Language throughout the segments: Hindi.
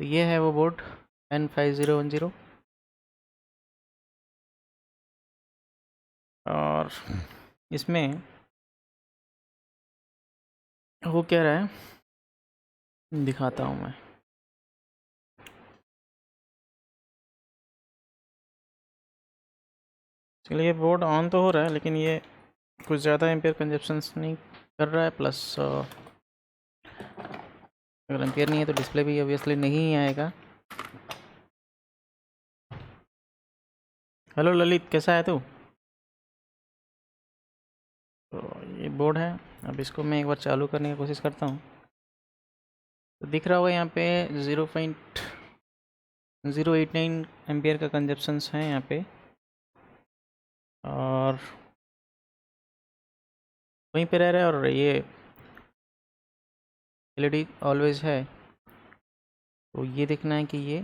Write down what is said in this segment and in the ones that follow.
तो ये है वो बोर्ड N5010 और इसमें वो क्या रहा है दिखाता हूँ मैं। चलिए बोर्ड ऑन तो हो रहा है लेकिन ये कुछ ज़्यादा एम्पेयर कंजप्शंस नहीं कर रहा है। प्लस अगर एम्पेयर नहीं है तो डिस्प्ले भी ऑब्वियसली नहीं आएगा। हेलो ललित, कैसा है तू? तो ये बोर्ड है। अब इसको मैं एक बार चालू करने की कोशिश करता हूँ। तो दिख रहा होगा यहाँ पे 0.089 एम्पियर का कंजप्शंस है यहाँ पे। और वहीं पे रह रहा है और ये एलईडी ऑलवेज है। तो ये देखना है कि ये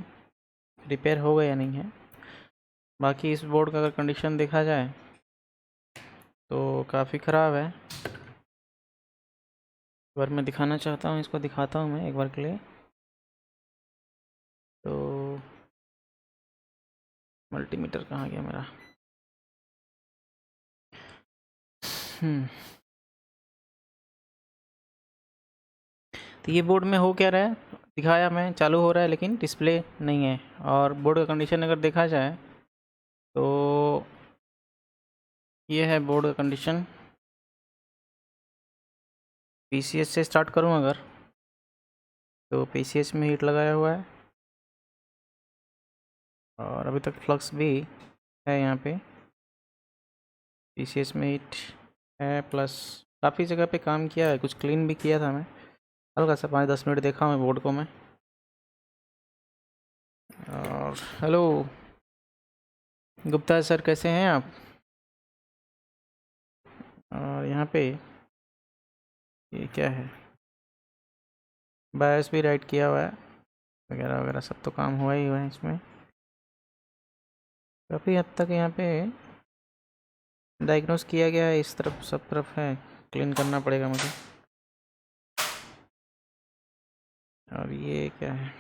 रिपेयर होगा या नहीं है। बाकी इस बोर्ड का अगर कंडीशन देखा जाए तो काफ़ी ख़राब है। एक बार मैं दिखाना चाहता हूँ, इसको दिखाता हूँ मैं एक बार के लिए। तो मल्टीमीटर कहाँ गया मेरा? तो ये बोर्ड में हो क्या रहा है, दिखाया मैं, चालू हो रहा है लेकिन डिस्प्ले नहीं है। और बोर्ड का कंडीशन अगर देखा जाए तो ये है बोर्ड का कंडीशन। पीसीएस से स्टार्ट करूँ अगर तो पीसीएस में हीट लगाया हुआ है और अभी तक फ्लक्स भी है यहाँ पे। पीसीएस में हीट है, प्लस काफ़ी जगह पे काम किया है, कुछ क्लीन भी किया था मैं, हल्का सा 5-10 मिनट देखा मैं बोर्ड को मैं। और हेलो गुप्ता सर, कैसे हैं आप? और यहाँ पे ये क्या है, बायस भी राइट किया हुआ है वगैरह वगैरह, सब तो काम हुआ ही हुआ है इसमें। काफ़ी हद तक यहाँ पे डायग्नोस किया गया है, इस तरफ सब तरफ है, क्लीन करना पड़ेगा मुझे। और ये क्या है,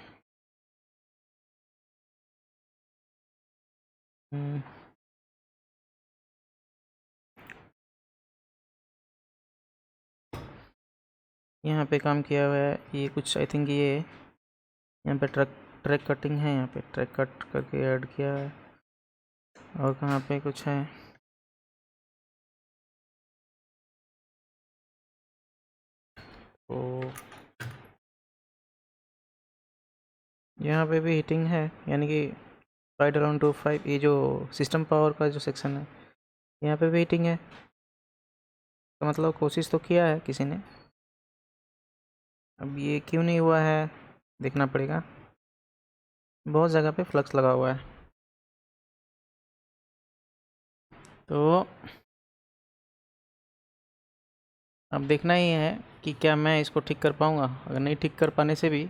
यहाँ पे काम किया हुआ है ये कुछ, आई थिंक ये यहाँ पे ट्रैक कटिंग है, यहाँ पे ट्रैक कट करके ऐड किया है। और कहाँ पे कुछ है, तो यहाँ पे भी हीटिंग है, यानी कि 5 ये जो सिस्टम पावर का जो सेक्शन है यहाँ पे भी हीटिंग है। तो मतलब कोशिश तो किया है किसी ने। अब ये क्यों नहीं हुआ है देखना पड़ेगा। बहुत जगह पे फ्लक्स लगा हुआ है, तो अब देखना ही है कि क्या मैं इसको ठीक कर पाऊँगा। अगर नहीं ठीक कर पाने से भी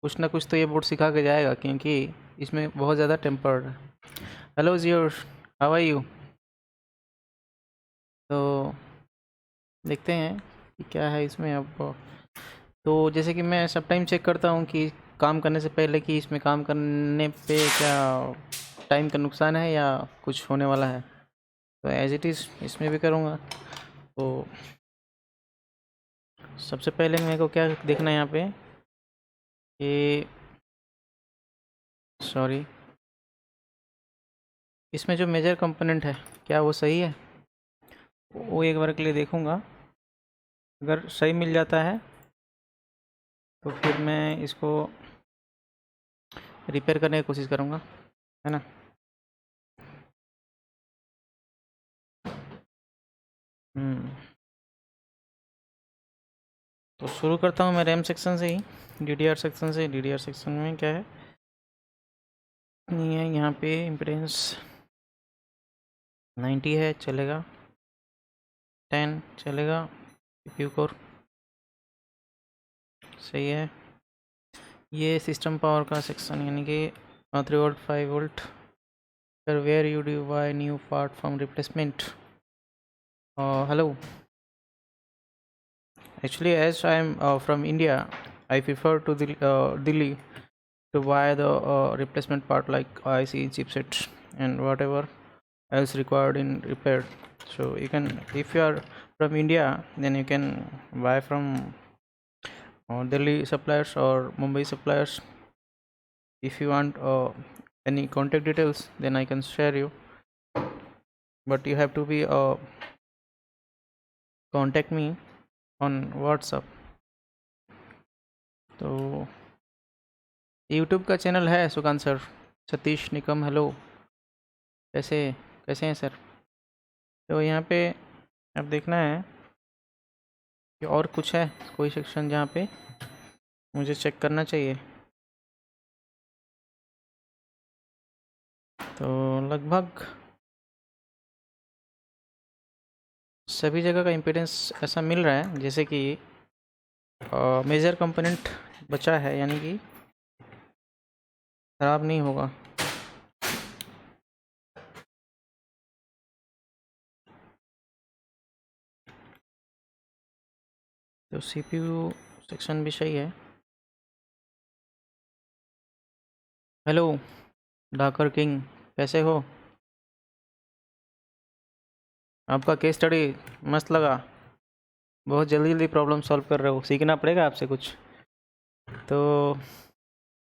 कुछ ना कुछ तो ये बोर्ड सिखा के जाएगा, क्योंकि इसमें बहुत ज़्यादा टेम्पर्ड है। हेलो जियोर, हाउ आर यू? तो देखते हैं कि क्या है इसमें अब। तो जैसे कि मैं सब टाइम चेक करता हूँ कि काम करने से पहले कि इसमें काम करने पे क्या टाइम का नुकसान है या कुछ होने वाला है, तो एज इट इज़ इसमें भी करूँगा। तो सबसे पहले मेरे को क्या देखना है यहाँ पे कि सॉरी, इसमें जो मेजर कंपोनेंट है क्या वो सही है, वो एक बार के लिए देखूँगा। अगर सही मिल जाता है तो फिर मैं इसको रिपेयर करने की कोशिश करूँगा, है ना। तो शुरू करता हूँ मैं रैम सेक्शन से ही, डीडीआर सेक्शन से। डीडीआर सेक्शन में क्या है, नहीं है यहाँ पे इम्पीडेंस 90 है, चलेगा। 10 चलेगा। सीपीयू कोर सही है। ये सिस्टम पावर का सेक्शन, यानी कि 3 वोल्ट 5 वोल्ट फिर where you do by new part from replacement. Hello, actually as I am from India, I prefer to Delhi, to buy the replacement part like IC, chipset, and whatever else required in repair. So you can, if you are from India, then you can buy from Delhi suppliers or Mumbai suppliers. If you want any contact details, then I can share you, but you have to be contact me on WhatsApp. तो यूट्यूब का चैनल है सुकांत सर, सतीश निकम, हेलो, कैसे कैसे हैं सर? तो यहाँ पे अब देखना है कि और कुछ है, कोई सेक्शन जहाँ पे मुझे चेक करना चाहिए। तो लगभग सभी जगह का इम्पीडेंस ऐसा मिल रहा है जैसे कि मेजर कंपोनेंट बचा है, यानी कि ख़राब नहीं होगा। तो CPU सेक्शन भी सही है। हेलो डाकर किंग, कैसे हो? आपका केस स्टडी मस्त लगा, बहुत जल्दी जल्दी प्रॉब्लम सॉल्व कर रहे हो, सीखना पड़ेगा आपसे कुछ। तो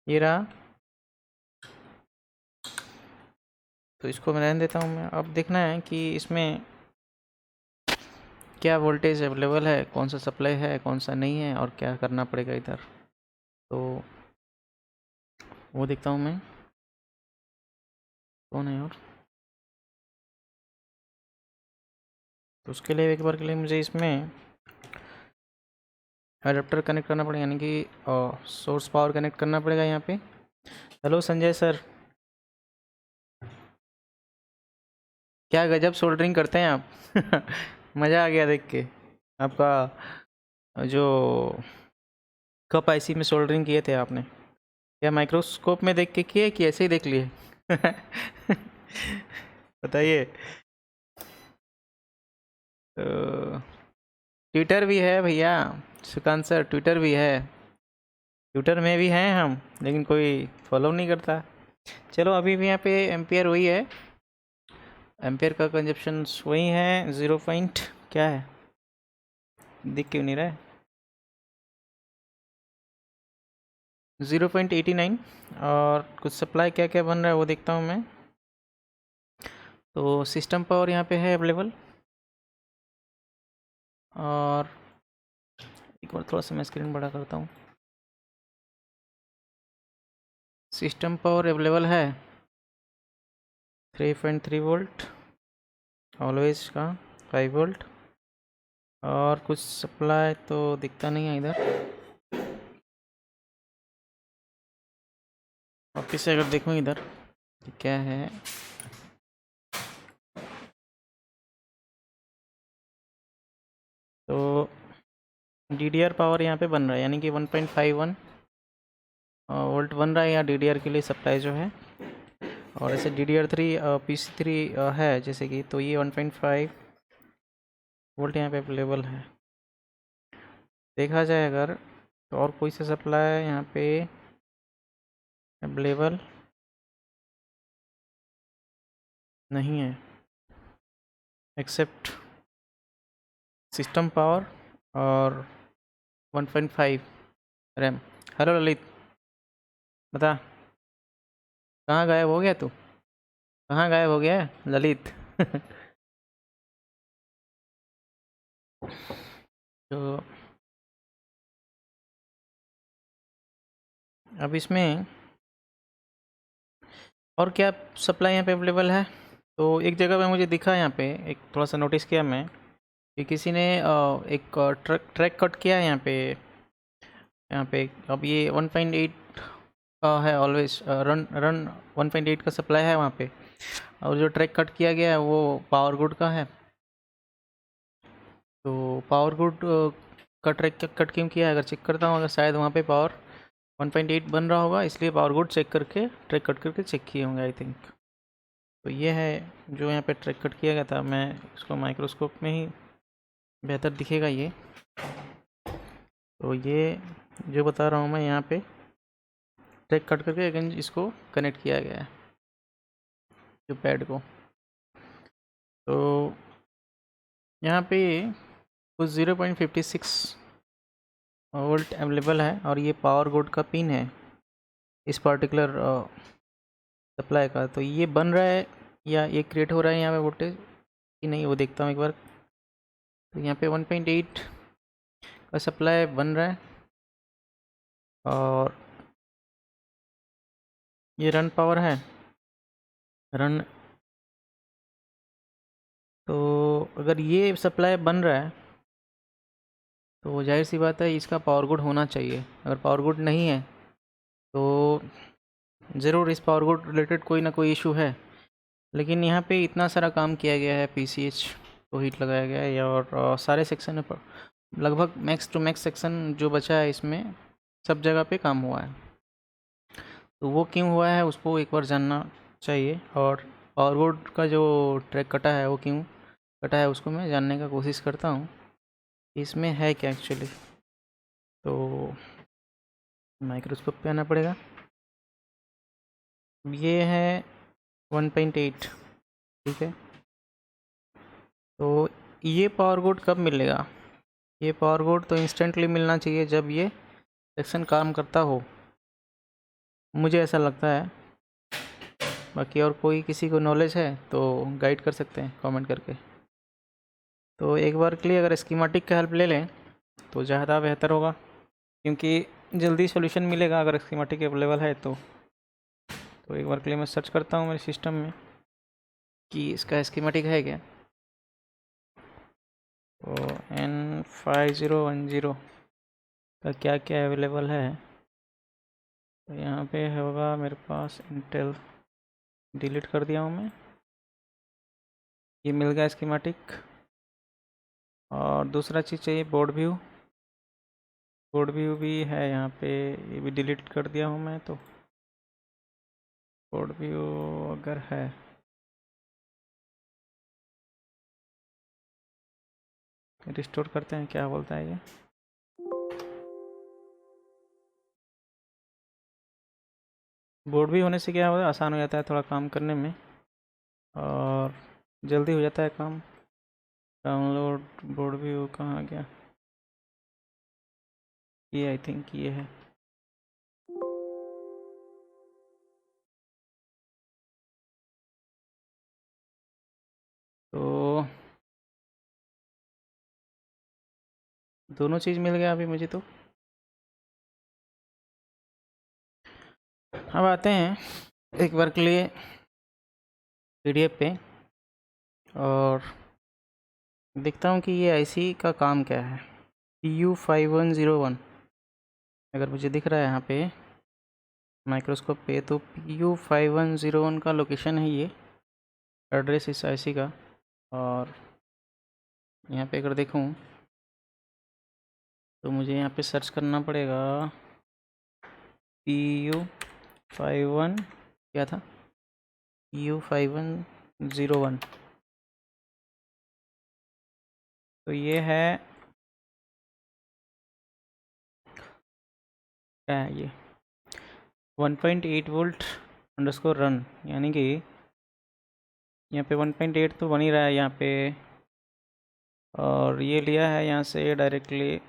ये रहा, तो इसको मैं रहने देता हूँ मैं। अब देखना है कि इसमें क्या वोल्टेज अवेलेबल है, कौन सा सप्लाई है, कौन सा नहीं है, और क्या करना पड़ेगा इधर। तो वो देखता हूँ मैं, कौन है और। तो उसके लिए एक बार के लिए मुझे इसमें अडेप्टर कनेक्ट करना पड़ेगा, यानी कि सोर्स पावर कनेक्ट करना पड़ेगा यहाँ पे। हेलो संजय सर, क्या गजब सोल्डरिंग करते हैं आप। मज़ा आ गया देख के आपका, जो कप आईसी में सोल्डरिंग किए थे आपने, क्या माइक्रोस्कोप में देख के किए कि ऐसे ही देख लिए? बताइए। तो ट्विटर भी है भैया, सुकांत सर, ट्विटर भी है, ट्विटर में भी हैं हम, लेकिन कोई फॉलो नहीं करता। चलो अभी भी यहाँ पे एम्पियर वही है, एम्पियर का कंजप्शन वही है, 0 पॉइंट क्या है, दिख क्यों नहीं रहा है, 0.89। और कुछ सप्लाई क्या क्या बन रहा है वो देखता हूँ मैं। तो सिस्टम पावर यहाँ पे है अवेलेबल, और एक बार थोड़ा सा मैं स्क्रीन बड़ा करता हूँ। सिस्टम पावर अवेलेबल है 3.3 वोल्ट ऑलवेज का, 5 वोल्ट, और कुछ सप्लाई तो दिखता नहीं है इधर। वापिस से अगर देखूँ इधर कि क्या है, तो DDR पावर यहाँ पे बन रहा है, यानी कि 1.51 वोल्ट बन रहा है यहाँ DDR के लिए सप्लाई जो है। और ऐसे DDR3 PC3 है जैसे कि, तो ये 1.5 वोल्ट यहाँ पे अवेलेबल है। देखा जाए अगर तो और कोई सा सप्लाई यहाँ पे अवेलेबल नहीं है एक्सेप्ट सिस्टम पावर और 1.5 रैम। हेलो ललित, बता कहाँ गायब हो गया तू, कहाँ गायब हो गया ललित? तो अब इसमें और क्या सप्लाई यहाँ पे अवेलेबल है। तो एक जगह पे मुझे दिखा, यहाँ पे एक थोड़ा सा नोटिस किया मैं कि किसी ने एक ट्रैक कट किया है यहाँ पे। अब ये 1.8 का है ऑलवेज, रन रन 1.8 का सप्लाई है वहाँ पे, और जो ट्रैक कट किया गया है वो पावर गुड का है। तो पावर गुड का ट्रैक कट क्यों किया है, अगर चेक करता हूँ, अगर शायद वहाँ पे पावर 1.8 बन रहा होगा, इसलिए पावर गुड चेक करके ट्रैक कट करके चेक किए होंगे आई थिंक। तो ये है जो यहाँ पे ट्रैक कट किया गया था, मैं इसको माइक्रोस्कोप में ही बेहतर दिखेगा ये। तो ये जो बता रहा हूँ मैं यहाँ पे ट्रैक कट करके अगेन इसको कनेक्ट किया गया है जो पैड को। तो यहाँ पे कुछ 0.56 वोल्ट अवेलेबल है और ये पावर बोर्ड का पिन है इस पर्टिकुलर सप्लाई का। तो ये बन रहा है या ये क्रिएट हो रहा है यहाँ पे वोल्टेज कि नहीं, वो देखता हूँ एक बार। तो यहाँ पे 1.8 का सप्लाई बन रहा है और ये रन पावर है रन। तो अगर ये सप्लाई बन रहा है तो जाहिर सी बात है इसका पावर गुड होना चाहिए। अगर पावर गुड नहीं है तो ज़रूर इस पावर गुड रिलेटेड कोई ना कोई इशू है। लेकिन यहाँ पे इतना सारा काम किया गया है, PCH को हीट लगाया गया है और सारे सेक्शन में लगभग मैक्स टू मैक्स सेक्शन जो बचा है इसमें सब जगह पे काम हुआ है। तो वो क्यों हुआ है उसको एक बार जानना चाहिए, और पावर बोर्ड का जो ट्रैक कटा है वो क्यों कटा है उसको मैं जानने का कोशिश करता हूँ इसमें है क्या एक्चुअली। तो माइक्रोस्कोप पे आना पड़ेगा। ये है 1.8, ठीक है। तो ये पावर बोर्ड कब मिलेगा? ये पावर बोर्ड तो इंस्टेंटली मिलना चाहिए जब ये सेक्शन काम करता हो, मुझे ऐसा लगता है। बाकी और कोई किसी को नॉलेज है तो गाइड कर सकते हैं कमेंट करके। तो एक बार के लिए अगर स्कीमेटिक का हेल्प ले लें तो ज़्यादा बेहतर होगा, क्योंकि जल्दी सॉल्यूशन मिलेगा अगर स्कीमेटिक अवेलेबल है तो। एक बार के लिए मैं सर्च करता हूँ मेरे सिस्टम में कि इसका स्कीमेटिक है क्या। तो N5010 का क्या क्या अवेलेबल है। तो यहाँ पे होगा मेरे पास इंटेल, डिलीट कर दिया हूँ मैं। ये मिल गया स्कीमेटिक। और दूसरा चीज़ चाहिए बोर्ड व्यू। बोर्ड व्यू भी है यहाँ पे, ये भी डिलीट कर दिया हूँ मैं। तो बोर्ड व्यू अगर है रिस्टोर करते हैं, क्या बोलता है ये। बोर्ड व्यू होने से क्या होता है, आसान हो जाता है थोड़ा काम करने में और जल्दी हो जाता है काम। डाउनलोड बोर्ड व्यू कहाँ गया, ये आई थिंक ये है। तो दोनों चीज़ मिल गया अभी मुझे। तो अब आते हैं एक बार के लिए PDF पे और देखता हूँ कि ये IC का काम क्या है। PU5101 अगर मुझे दिख रहा है यहाँ पे माइक्रोस्कोप पे, तो PU5101 का लोकेशन है ये, एड्रेस इस IC का। और यहाँ पे अगर देखूँ तो मुझे यहाँ पे सर्च करना पड़ेगा PU51 क्या था, PU5101। तो ये है क्या है ये 1.8 वोल्ट अंडरस्कोर रन, यानी कि यहाँ पे 1.8 तो बन ही रहा है यहाँ पे। और ये लिया है यहाँ से डायरेक्टली,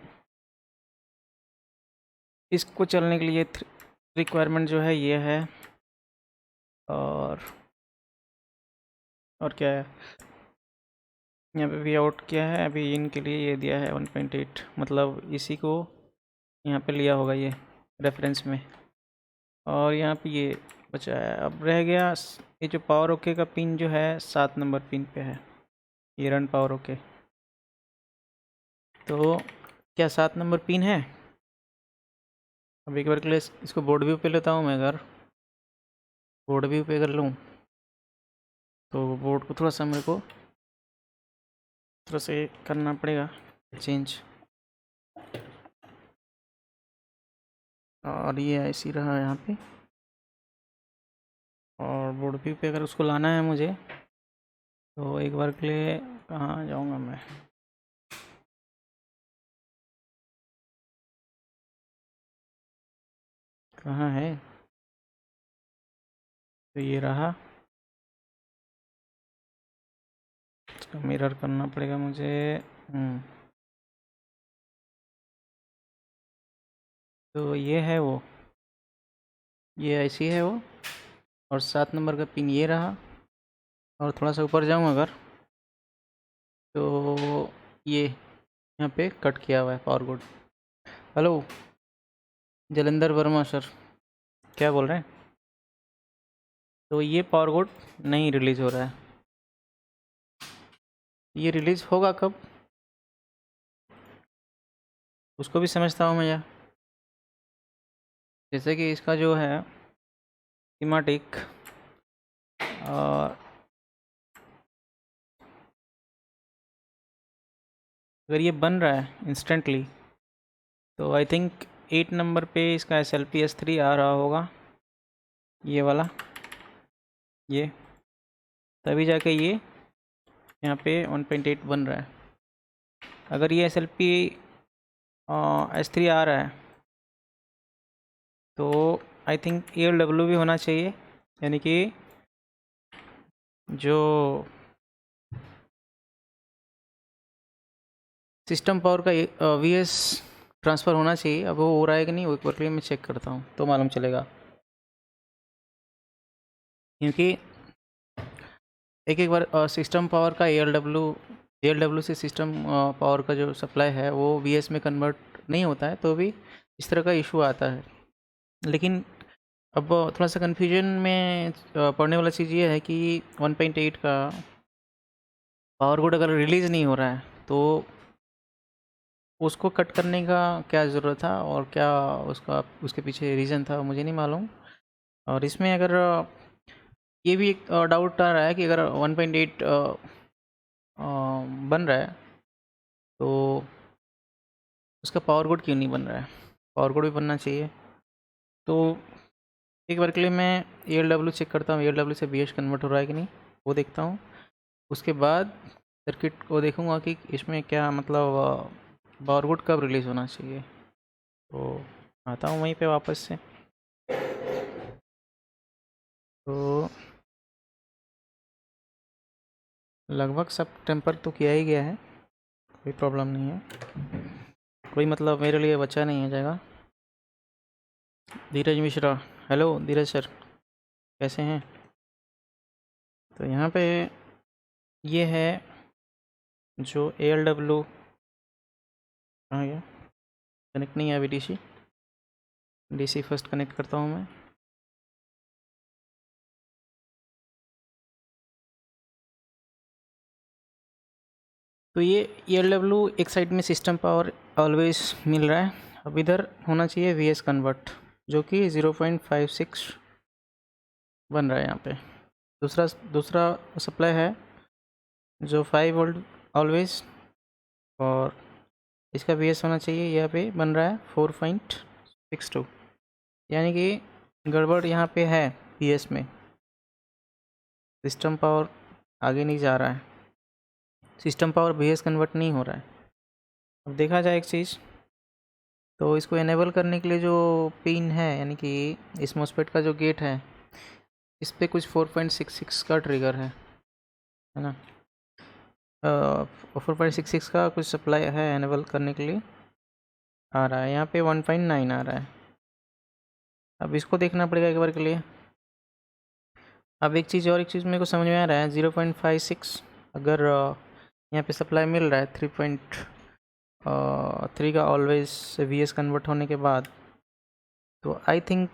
इसको चलने के लिए रिक्वायरमेंट जो है ये है। और क्या है यहाँ पे भी आउट किया है, अभी इनके लिए ये दिया है 1.8, मतलब इसी को यहाँ पे लिया होगा ये रेफरेंस में। और यहाँ पे ये बचा है। अब रह गया ये जो पावर ओके का पिन जो है 7 नंबर पिन पे है, ये रन पावर ओके। तो क्या 7 नंबर पिन है? अब एक बार के लिए इसको बोर्ड व्यू पे लेता हूँ मैं। अगर बोर्ड व्यू पे कर लूँ तो बोर्ड को थोड़ा सा मेरे को थोड़ा से करना पड़ेगा चेंज। और ये ऐसी रहा यहाँ पे। और बोर्ड व्यू पे अगर उसको लाना है मुझे तो एक बार के लिए कहाँ जाऊँगा मैं, कहाँ है तो ये रहा, इसका मिरर करना पड़ेगा मुझे। तो ये है वो, ये ऐसी है वो, और 7 नंबर का पिन ये रहा। और थोड़ा सा ऊपर जाऊँ अगर, तो ये यहाँ पे कट किया हुआ है power board. Hello Jalendra Verma sir, क्या बोल रहे हैं? तो ये पावर बोर्ड नहीं रिलीज़ हो रहा है, ये रिलीज़ होगा कब, उसको भी समझता हूँ मैं यार। जैसे कि इसका जो है स्कीमेटिक, अगर ये बन रहा है इंस्टेंटली, तो आई थिंक 8 नंबर पे इसका SLPS3 आ रहा होगा, ये वाला, ये तभी जाके ये यहाँ पे 1.8 बन रहा है। अगर ये SLPS3 आ रहा है तो आई थिंक ALW भी होना चाहिए, यानी कि जो सिस्टम पावर का VS ट्रांसफ़र होना चाहिए। अब वो हो रहा है कि नहीं, वो एक बार के लिए मैं चेक करता हूँ तो मालूम चलेगा, क्योंकि एक एक बार सिस्टम पावर का ALW से सिस्टम पावर का जो सप्लाई है वो VS में कन्वर्ट नहीं होता है, तो भी इस तरह का इशू आता है। लेकिन अब थोड़ा सा कन्फ्यूजन में पड़ने वाला चीज़ ये है कि 1.8 का पावर बोर्ड अगर रिलीज़ नहीं हो रहा है तो उसको कट करने का क्या ज़रूरत था, और क्या उसके पीछे रीज़न था, मुझे नहीं मालूम। और इसमें अगर ये भी एक डाउट आ रहा है कि अगर 1.8 बन रहा है तो उसका पावर बोर्ड क्यों नहीं बन रहा है? पावर बोर्ड भी बनना चाहिए। तो एक बार के लिए मैं ALW चेक करता हूँ, ALW से BH कन्वर्ट हो रहा है कि नहीं, वो देखता हूँ। उसके बाद सर्किट को देखूँगा कि इसमें क्या मतलब पावर बोर्ड कब रिलीज़ होना चाहिए। तो आता हूँ वहीं पे वापस से। तो लगभग सब टेम्पर तो किया ही गया है, कोई प्रॉब्लम नहीं है, कोई मतलब मेरे लिए बचा नहीं है जगह। धीरज मिश्रा, हेलो धीरज सर, कैसे हैं? तो यहाँ पे ये है जो ALW, कहाँ गया, कनेक्ट नहीं है अभी। DC फर्स्ट कनेक्ट करता हूँ मैं। तो ये ALW एक साइड में सिस्टम पावर ऑलवेज मिल रहा है। अब इधर होना चाहिए VS कन्वर्ट, जो कि 0.56 बन रहा है यहाँ पे। दूसरा सप्लाई है जो 5 वोल्ट ऑलवेज, और इसका VS होना चाहिए, यहाँ पे बन रहा है 4.62, यानी कि गड़बड़ यहाँ पे है VS में, सिस्टम पावर आगे नहीं जा रहा है, सिस्टम पावर VS कन्वर्ट नहीं हो रहा है। अब देखा जाए एक चीज़, तो इसको इनेबल करने के लिए जो पिन है, यानी कि इस मॉसफेट का जो गेट है, इस पे कुछ 4.66 का ट्रिगर है ना। 4.66 का कुछ सप्लाई है इनेबल करने के लिए, आ रहा है यहाँ पे 1.9 आ रहा है। अब इसको देखना पड़ेगा एक बार के लिए। अब एक चीज़ मेरे को समझ में आ रहा है, 0.56 अगर यहाँ पे सप्लाई मिल रहा है 3.3 का ऑलवेज से VS कन्वर्ट होने के बाद, तो आई थिंक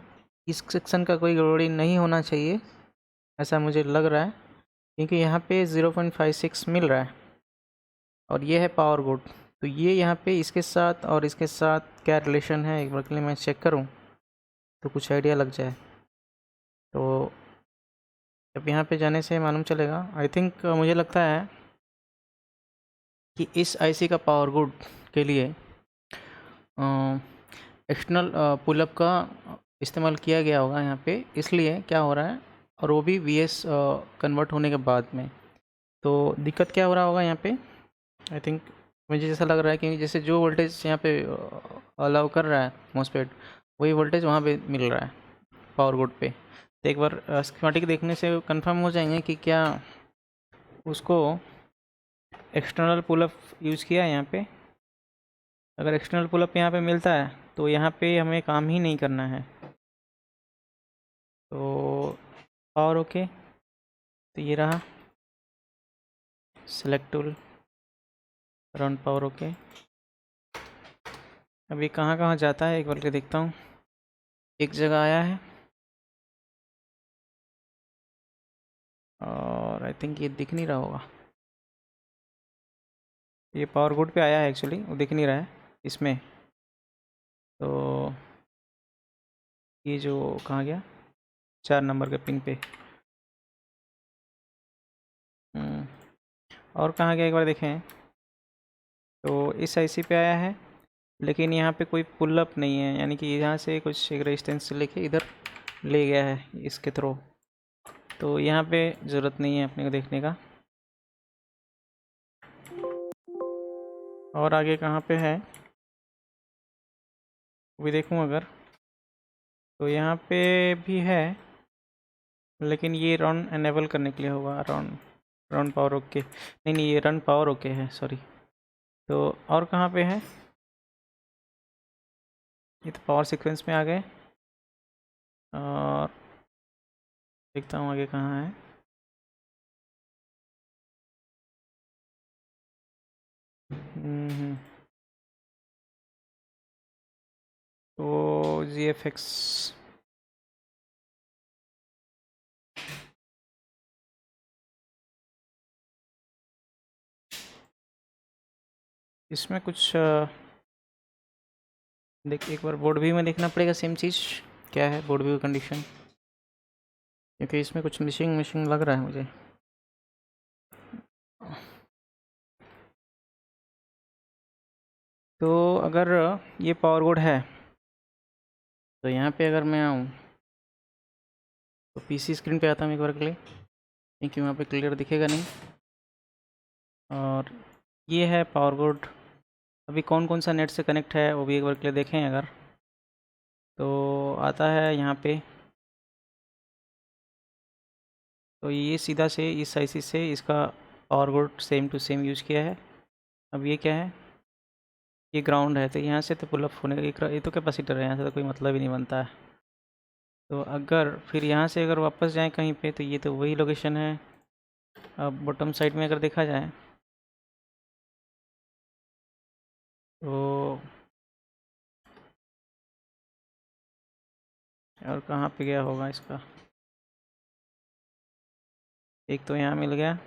इस सेक्शन का कोई गड़बड़ी नहीं होना चाहिए, ऐसा मुझे लग रहा है, क्योंकि यहाँ पे 0.56 मिल रहा है और ये है पावर बोर्ड। तो ये यहाँ पे इसके साथ और इसके साथ क्या रिलेशन है, एक बार के लिए मैं चेक करूँ तो कुछ आइडिया लग जाए। तो जब यहाँ पे जाने से मालूम चलेगा। आई थिंक मुझे लगता है कि इस IC का पावर बोर्ड के लिए एक्सटर्नल पुलअप का इस्तेमाल किया गया होगा यहाँ पे, इसलिए क्या हो रहा है, और वो भी VS कन्वर्ट होने के बाद में। तो दिक्कत क्या हो रहा होगा यहाँ पे, आई थिंक मुझे जैसा लग रहा है कि जैसे जो वोल्टेज यहाँ पे अलाउ कर रहा है मॉसफेट, वही वोल्टेज वहाँ पे मिल रहा है पावर बोर्ड पे। तो एक बार स्कीमेटिक देखने से कंफर्म हो जाएंगे कि क्या उसको एक्सटर्नल पुलअप यूज़ किया है यहाँ पे। अगर एक्सटर्नल पुलअप यहाँ पे मिलता है तो यहाँ पे हमें काम ही नहीं करना है। तो पावर ओके, तो ये रहा select tool, round power okay. अभी कहाँ कहाँ जाता है एक बार के देखता हूँ। एक जगह आया है और आई थिंक ये दिख नहीं रहा होगा। ये पावर गुड पे आया है एक्चुअली, वो दिख नहीं रहा है इसमें। तो ये जो कहाँ गया, 4 नंबर के पिन पे। और कहाँ गया एक बार देखें। तो इस आईसी पे आया है, लेकिन यहाँ पे कोई पुल अप नहीं है, यानी कि यहाँ से कुछ एक रेजिस्टेंस से लेके इधर ले गया है इसके थ्रू। तो यहाँ पे ज़रूरत नहीं है अपने को देखने का। और आगे कहाँ पे है वो भी देखूँ अगर, तो यहाँ पे भी है, लेकिन ये रन एनेबल करने के लिए होगा। रन पावर ओके, नहीं नहीं ये रन पावर ओके है, सॉरी। तो और कहाँ पे है, ये तो पावर सीक्वेंस में आ गए। और देखता हूँ आगे कहाँ है। तो GFX, इसमें कुछ देख, एक बार बोर्ड व्यू में देखना पड़ेगा सेम चीज़ क्या है बोर्ड व्यू कंडीशन, क्योंकि इसमें कुछ मिसिंग लग रहा है मुझे। तो अगर ये पावर बोर्ड है तो यहाँ पे अगर मैं आऊँ तो पीसी स्क्रीन पे आता हूँ एक बार के लिए, क्योंकि वहाँ पे क्लियर दिखेगा नहीं। और ये है पावर बोर्ड। अभी कौन कौन सा नेट से कनेक्ट है वो भी एक बार के लिए देखें अगर, तो आता है यहाँ पे। तो ये सीधा से इस आईसी से इसका power board same to same use किया है। अब ये क्या है, ये ग्राउंड है, तो यहाँ से तो पुलअप होने का ये तो कैपेसिटर है, यहाँ से तो कोई मतलब ही नहीं बनता है। तो अगर फिर यहाँ से अगर वापस जाएं कहीं पे, तो ये तो वही लोकेशन है। अब बॉटम साइड में अगर देखा जाए तो और कहाँ पे गया होगा इसका, एक तो यहाँ मिल गया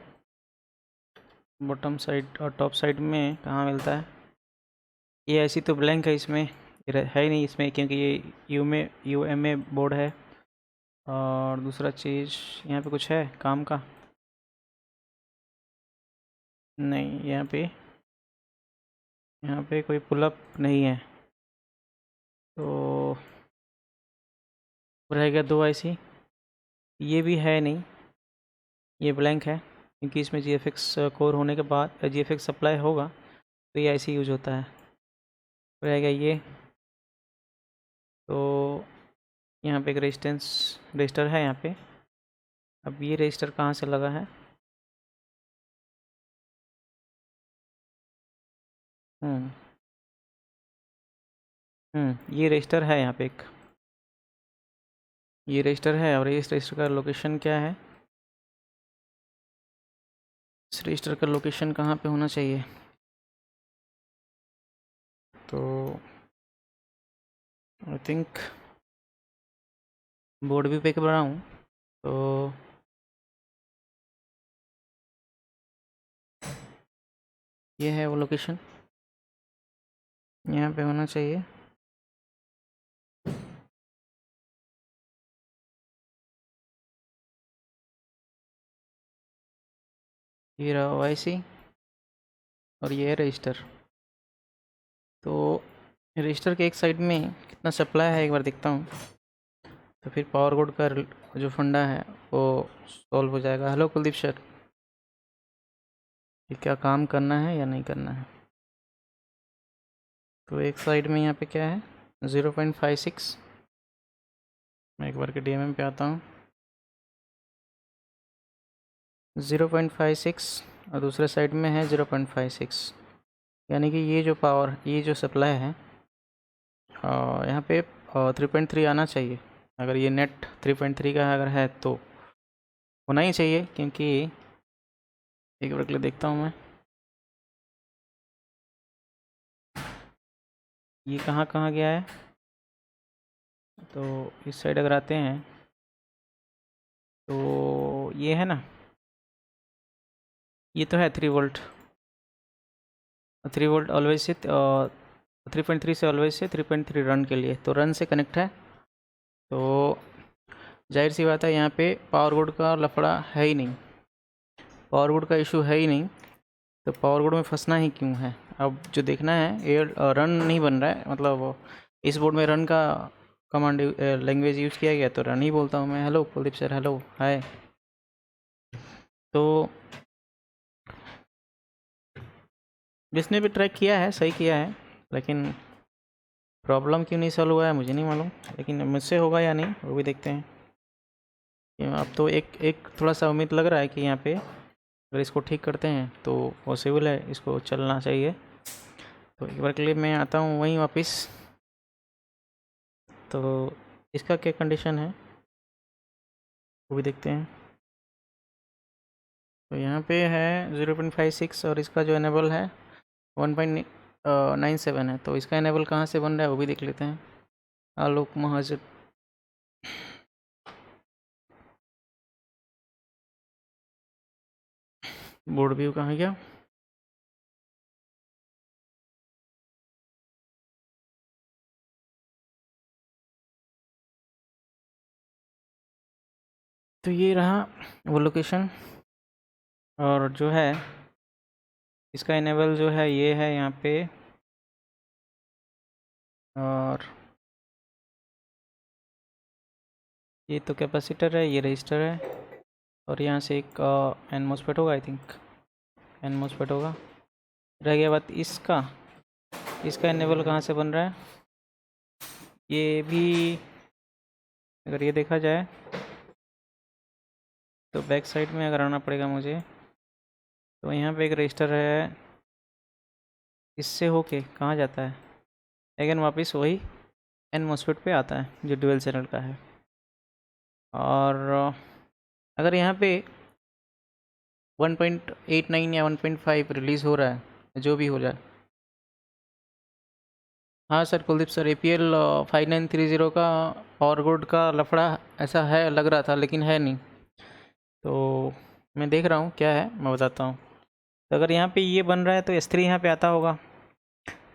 बॉटम साइड, और टॉप साइड में कहाँ मिलता है। ये ऐसी तो ब्लैंक है, इसमें है ही नहीं इसमें, क्योंकि ये UMA बोर्ड है। और दूसरा चीज़ यहाँ पे कुछ है काम का, नहीं यहाँ पे कोई पुलअप नहीं है। तो रह गया 2 आईसी, ये भी है नहीं, ये ब्लैंक है, क्योंकि इसमें GFX कोर होने के बाद GFX सप्लाई होगा तो ये आईसी यूज होता है। रह गया ये, तो यहाँ पे एक रजिस्टर है यहाँ पे। अब ये रजिस्टर कहाँ से लगा है, ये रजिस्टर है यहाँ पे एक, ये रजिस्टर है। और इस रजिस्टर का लोकेशन क्या है, इस रजिस्टर का लोकेशन कहाँ पे होना चाहिए। तो आई थिंक बोर्ड भी पे बनाऊँ, तो ये है वो लोकेशन, यहाँ पे होना चाहिए। ये रहा OIC और ये है रजिस्टर। तो रजिस्टर के एक साइड में कितना सप्लाई है एक बार देखता हूँ, तो फिर पावर बोर्ड का जो फंडा है वो सॉल्व हो जाएगा। हेलो कुलदीप सर, ये क्या काम करना है या नहीं करना है। तो एक साइड में यहाँ पे क्या है 0.56, मैं एक बार के DMM पे आता हूँ। 0.56 और दूसरे साइड में है 0.56, यानी कि ये जो पावर, ये जो सप्लाई है यहाँ पे 3.3 आना चाहिए। अगर ये नेट 3.3 का अगर है तो होना ही चाहिए, क्योंकि एक बार के लिए देखता हूँ मैं ये कहाँ कहाँ गया है। तो इस साइड अगर आते हैं तो ये है ना, ये तो है 3 वोल्ट। 3 वोल्ट ऑलवेज से 3.3 से ऑलवेज से 3.3 रन के लिए, तो रन से कनेक्ट है। तो जाहिर सी बात है यहाँ पे पावर बोर्ड का लफड़ा है ही नहीं, पावर बोर्ड का इशू है ही नहीं, तो पावर बोर्ड में फंसना ही क्यों है। अब जो देखना है, एयर रन नहीं बन रहा है, मतलब इस बोर्ड में रन का कमांड लैंग्वेज यूज़ किया गया, तो रन ही बोलता हूँ मैं। Hello Kuldeep sir, hello hi. तो जिसने भी ट्रैक किया है सही किया है, लेकिन प्रॉब्लम क्यों नहीं सॉल्व हुआ है मुझे नहीं मालूम, लेकिन मुझसे होगा या नहीं वो भी देखते हैं। अब तो एक थोड़ा सा उम्मीद लग रहा है कि यहाँ पे अगर इसको ठीक करते हैं तो पॉसिबल है, इसको चलना चाहिए। तो एक बार के लिए मैं आता हूँ वहीं वापस। तो इसका क्या कंडीशन है वो भी देखते हैं। तो यहाँ पे है 0.56 और इसका जो एनेबल है 1.97 है। तो इसका एनेबल कहाँ से बन रहा है वो भी देख लेते हैं। आलोक महाजन, बोर्ड व्यू कहाँ गया। तो ये रहा वो लोकेशन, और जो है इसका इनेबल जो है ये है यहाँ पे, और ये तो कैपेसिटर है, ये रजिस्टर है, और यहाँ से एक एन मोसफेट होगा, आई थिंक एन मोसफेट होगा। रह गया बात इसका, इसका इनेबल कहाँ से बन रहा है। ये भी अगर ये देखा जाए तो बैक साइड में अगर आना पड़ेगा मुझे, तो यहाँ पे एक रजिस्टर है, इससे होके कहाँ जाता है, अगेन वापस वही एन मोसफेट पे आता है जो डुअल चैनल का है। और अगर यहाँ पे 1.89 या 1.5 रिलीज़ हो रहा है, जो भी हो जाए। हाँ सर, कुलदीप सर, APL 5930 का पावर बोर्ड का लफड़ा ऐसा है लग रहा था, लेकिन है नहीं। तो मैं देख रहा हूँ क्या है, मैं बताता हूँ। तो अगर यहाँ पे ये बन रहा है तो S3 यहाँ पे आता होगा।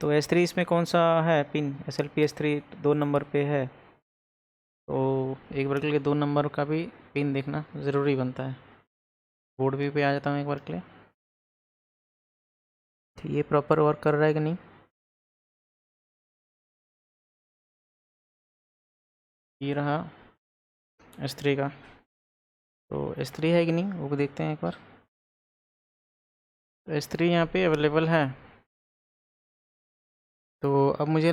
तो S3 इसमें कौन सा है पिन, SLP S3 2 नंबर पे है। तो एक बार के लिए 2 नंबर का भी पिन देखना ज़रूरी बनता है। बोर्ड व्यू पे आ जाता हूँ एक बार के लिए। तो ये प्रॉपर वर्क कर रहा है कि नहीं। ये रहा S3 का, तो S3 है कि नहीं वो भी देखते हैं एक बार। तो S3 यहाँ पे अवेलेबल है। तो अब मुझे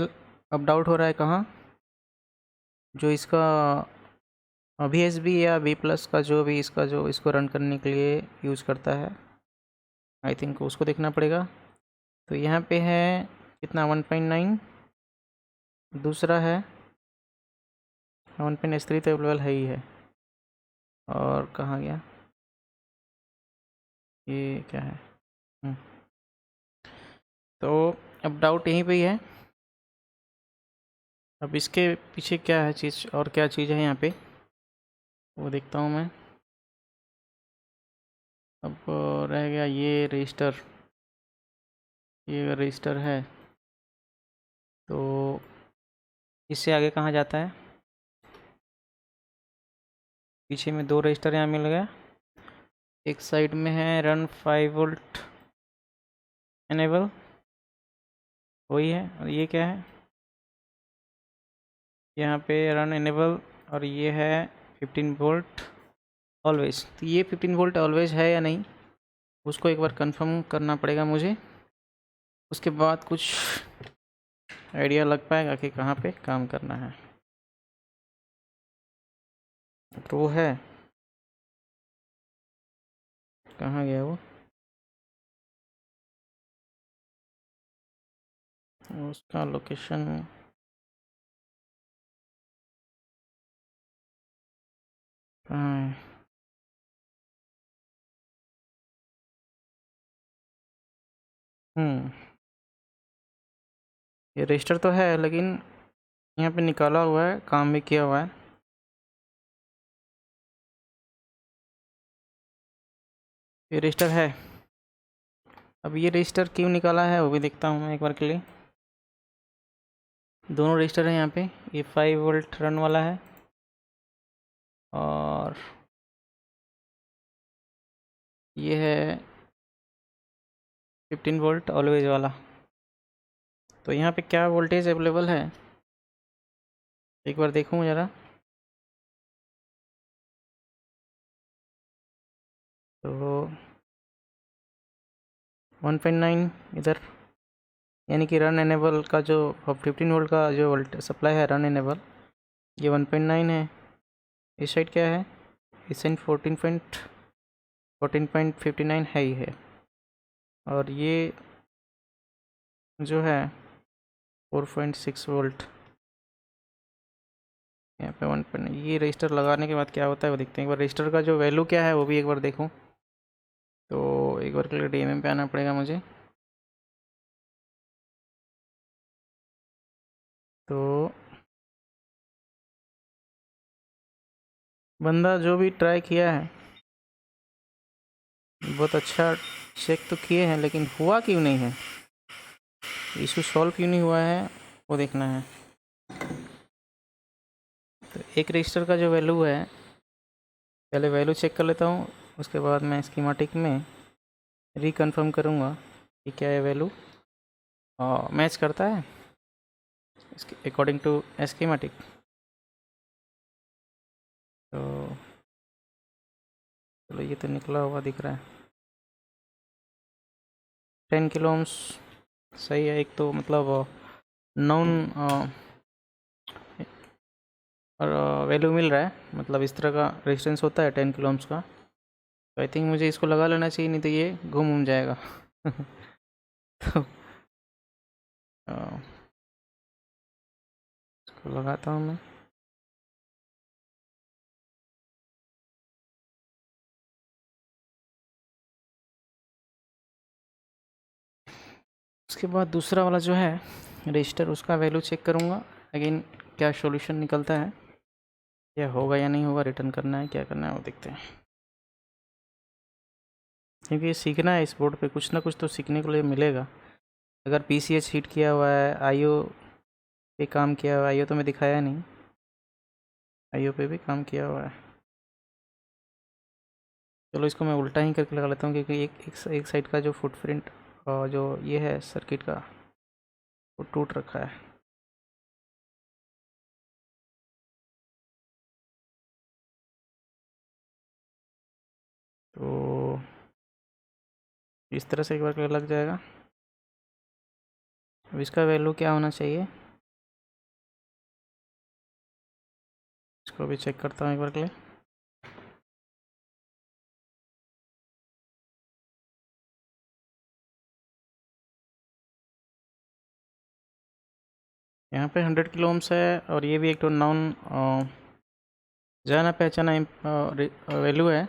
अब डाउट हो रहा है कहाँ, जो इसका VSB या V प्लस का जो भी इसका जो इसको रन करने के लिए यूज़ करता है, आई थिंक उसको देखना पड़ेगा। तो यहाँ पे है कितना 1.9, दूसरा है 1.3 तो अवेलेबल है ही है। और कहाँ गया, ये क्या है। तो अब डाउट यहीं पे ही है। अब इसके पीछे क्या है चीज़, और क्या चीज़ है यहाँ पे वो देखता हूँ मैं। अब रह गया ये रजिस्टर, ये रजिस्टर है, तो इससे आगे कहाँ जाता है। पीछे में 2 रजिस्टर यहाँ मिल गया, एक साइड में है रन 5 वोल्ट एनेबल, वही है। और ये क्या है, यहाँ पे रन एनेबल, और ये है 15 वोल्ट ऑलवेज। तो ये 15 वोल्ट ऑलवेज है या नहीं, उसको एक बार कंफर्म करना पड़ेगा मुझे। उसके बाद कुछ आइडिया लग पाएगा कि कहाँ पे काम करना है। तो वो है कहाँ गया वो? उसका लोकेशन कहाँ है? ये रजिस्टर तो है, लेकिन यहाँ पे निकाला हुआ है, काम भी किया हुआ है। ये रजिस्टर है। अब ये रजिस्टर क्यों निकाला है वो भी देखता हूँ मैं एक बार के लिए। दोनों रजिस्टर हैं यहाँ पे। ये 5 वोल्ट रन वाला है और ये है 15 वोल्ट ऑलवेज वाला। तो यहाँ पे क्या वोल्टेज अवेलेबल है एक बार देखूँ ज़रा। तो 1.9 इधर, यानी कि रन एनेबल का जो 15 वोल्ट का जो वोल्ट सप्लाई है रन एनेबल, ये 1.9 है। इस साइड क्या है? इस साइड 14.59 है ही है। और ये जो है 4.6 वोल्ट यहाँ पे 1. ये रजिस्टर लगाने के बाद क्या होता है वो देखते हैं। एक बार रजिस्टर का जो वैल्यू क्या है वो भी एक बार देखूँ। तो एक बार के लिए DMM पे आना पड़ेगा मुझे। तो बंदा जो भी ट्राई किया है बहुत अच्छा चेक तो किए हैं, लेकिन हुआ क्यों नहीं है, इशू सॉल्व क्यों नहीं हुआ है वो देखना है। तो एक रजिस्टर का जो वैल्यू है, पहले वैल्यू चेक कर लेता हूँ, उसके बाद मैं स्कीमेटिक में रिकन्फर्म करूँगा कि क्या ये वैल्यू मैच करता है अकॉर्डिंग टू स्कीमेटिक। तो चलो, ये तो निकला हुआ दिख रहा है 10 किलो ओम्स। सही है। एक तो मतलब नॉन और वैल्यू मिल रहा है, मतलब इस तरह का रेजिस्टेंस होता है 10 किलो ओम्स का। तो आई थिंक मुझे इसको लगा लेना चाहिए, नहीं तो ये घूम जाएगा। तो इसको लगाता हूँ मैं। उसके बाद दूसरा वाला जो है रजिस्टर, उसका वैल्यू चेक करूँगा अगेन, क्या सॉल्यूशन निकलता है, क्या होगा या नहीं होगा, रिटर्न करना है क्या करना है वो देखते हैं। क्योंकि ये सीखना है, इस बोर्ड पे कुछ ना कुछ तो सीखने को लिए मिलेगा। अगर PCH हीट किया हुआ है, IO पे काम किया हुआ है, IO तो मैं दिखाया नहीं, IO पे भी काम किया हुआ है। चलो, इसको मैं उल्टा ही करके लगा लेता हूँ, क्योंकि एक साइड का जो फुटप्रिंट और जो ये है सर्किट का, वो टूट रखा है। तो इस तरह से एक बार लग जाएगा। अब इसका वैल्यू क्या होना चाहिए, इसको भी चेक करता हूँ एक बार के लिए। यहाँ पे 100 किलो ओम्स है और ये भी एक तो नॉन जाना पहचाना वैल्यू है।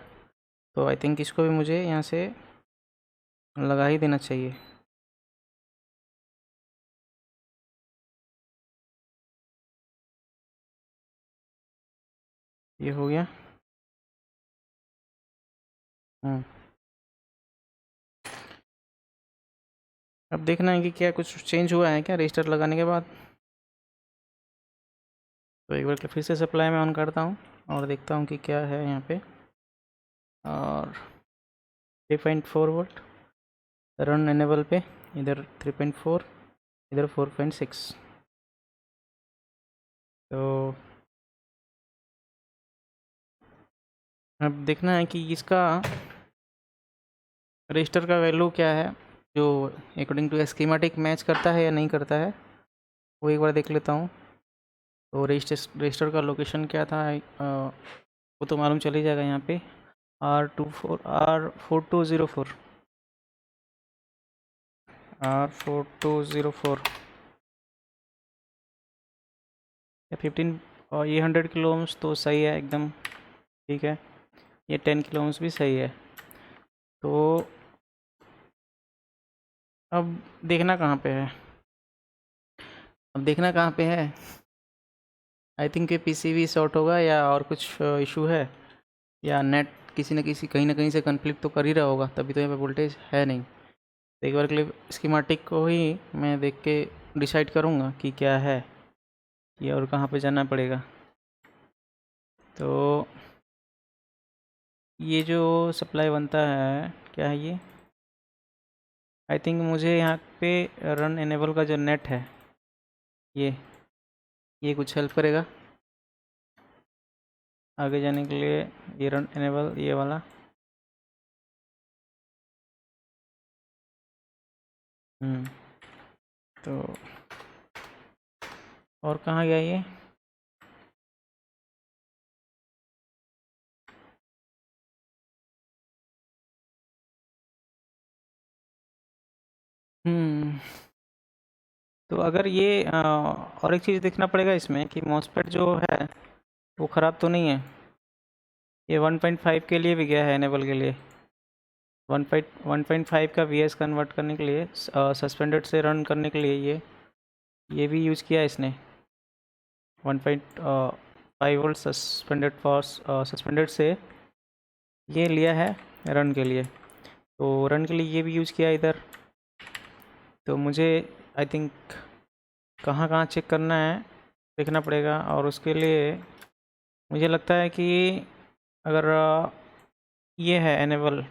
तो आई थिंक इसको भी मुझे यहाँ से लगा ही देना चाहिए। ये हो गया। अब देखना है कि क्या कुछ चेंज हुआ है क्या रजिस्टर लगाने के बाद। तो एक बार फिर से सप्लाई में ऑन करता हूँ और देखता हूँ कि क्या है यहाँ पे। और 3.4 वोल्ट रन एनेबल पे, इधर 3.4, इधर 4.6। तो अब देखना है कि इसका रजिस्टर का वैल्यू क्या है, जो अकॉर्डिंग टू स्कीमेटिक मैच करता है या नहीं करता है, वो एक बार देख लेता हूँ। तो रजिस्टर का लोकेशन क्या था वो तो मालूम चल ही जाएगा यहाँ पे। R4204 R4204 या 15 और ये 100 किलो ओम्स तो सही है एकदम ठीक है। ये 10 किलो ओम्स भी सही है। तो अब देखना कहाँ पे है, अब देखना कहाँ पे है। आई थिंक ये पीसीबी शॉर्ट होगा या और कुछ इशू है, या नेट किसी न किसी कहीं ना कहीं से कन्फ्लिक्ट तो कर ही रहा होगा, तभी तो यहाँ पे वोल्टेज है नहीं। तो एक बार के लिए स्कीमेटिक को ही मैं देख के डिसाइड करूँगा कि क्या है ये और कहाँ पे जाना पड़ेगा। तो ये जो सप्लाई बनता है क्या है ये, आई थिंक मुझे यहाँ पे रन एनेबल का जो नेट है ये कुछ हेल्प करेगा आगे जाने के लिए। ये रन एनेबल ये वाला तो और कहाँ गया ये, तो अगर ये और एक चीज़ देखना पड़ेगा इसमें कि मॉसफेट जो है वो ख़राब तो नहीं है। ये 1.5 के लिए भी गया है एनेबल के लिए, 1.5 का वीएस कन्वर्ट करने के लिए सस्पेंडेड से रन करने के लिए ये भी यूज़ किया है इसने। 1.5 वोल्ट सस्पेंडेड से ये लिया है रन के लिए, तो रन के लिए ये भी यूज़ किया इधर। तो मुझे आई थिंक कहाँ कहाँ चेक करना है देखना पड़ेगा, और उसके लिए मुझे लगता है कि अगर ये है एनेबल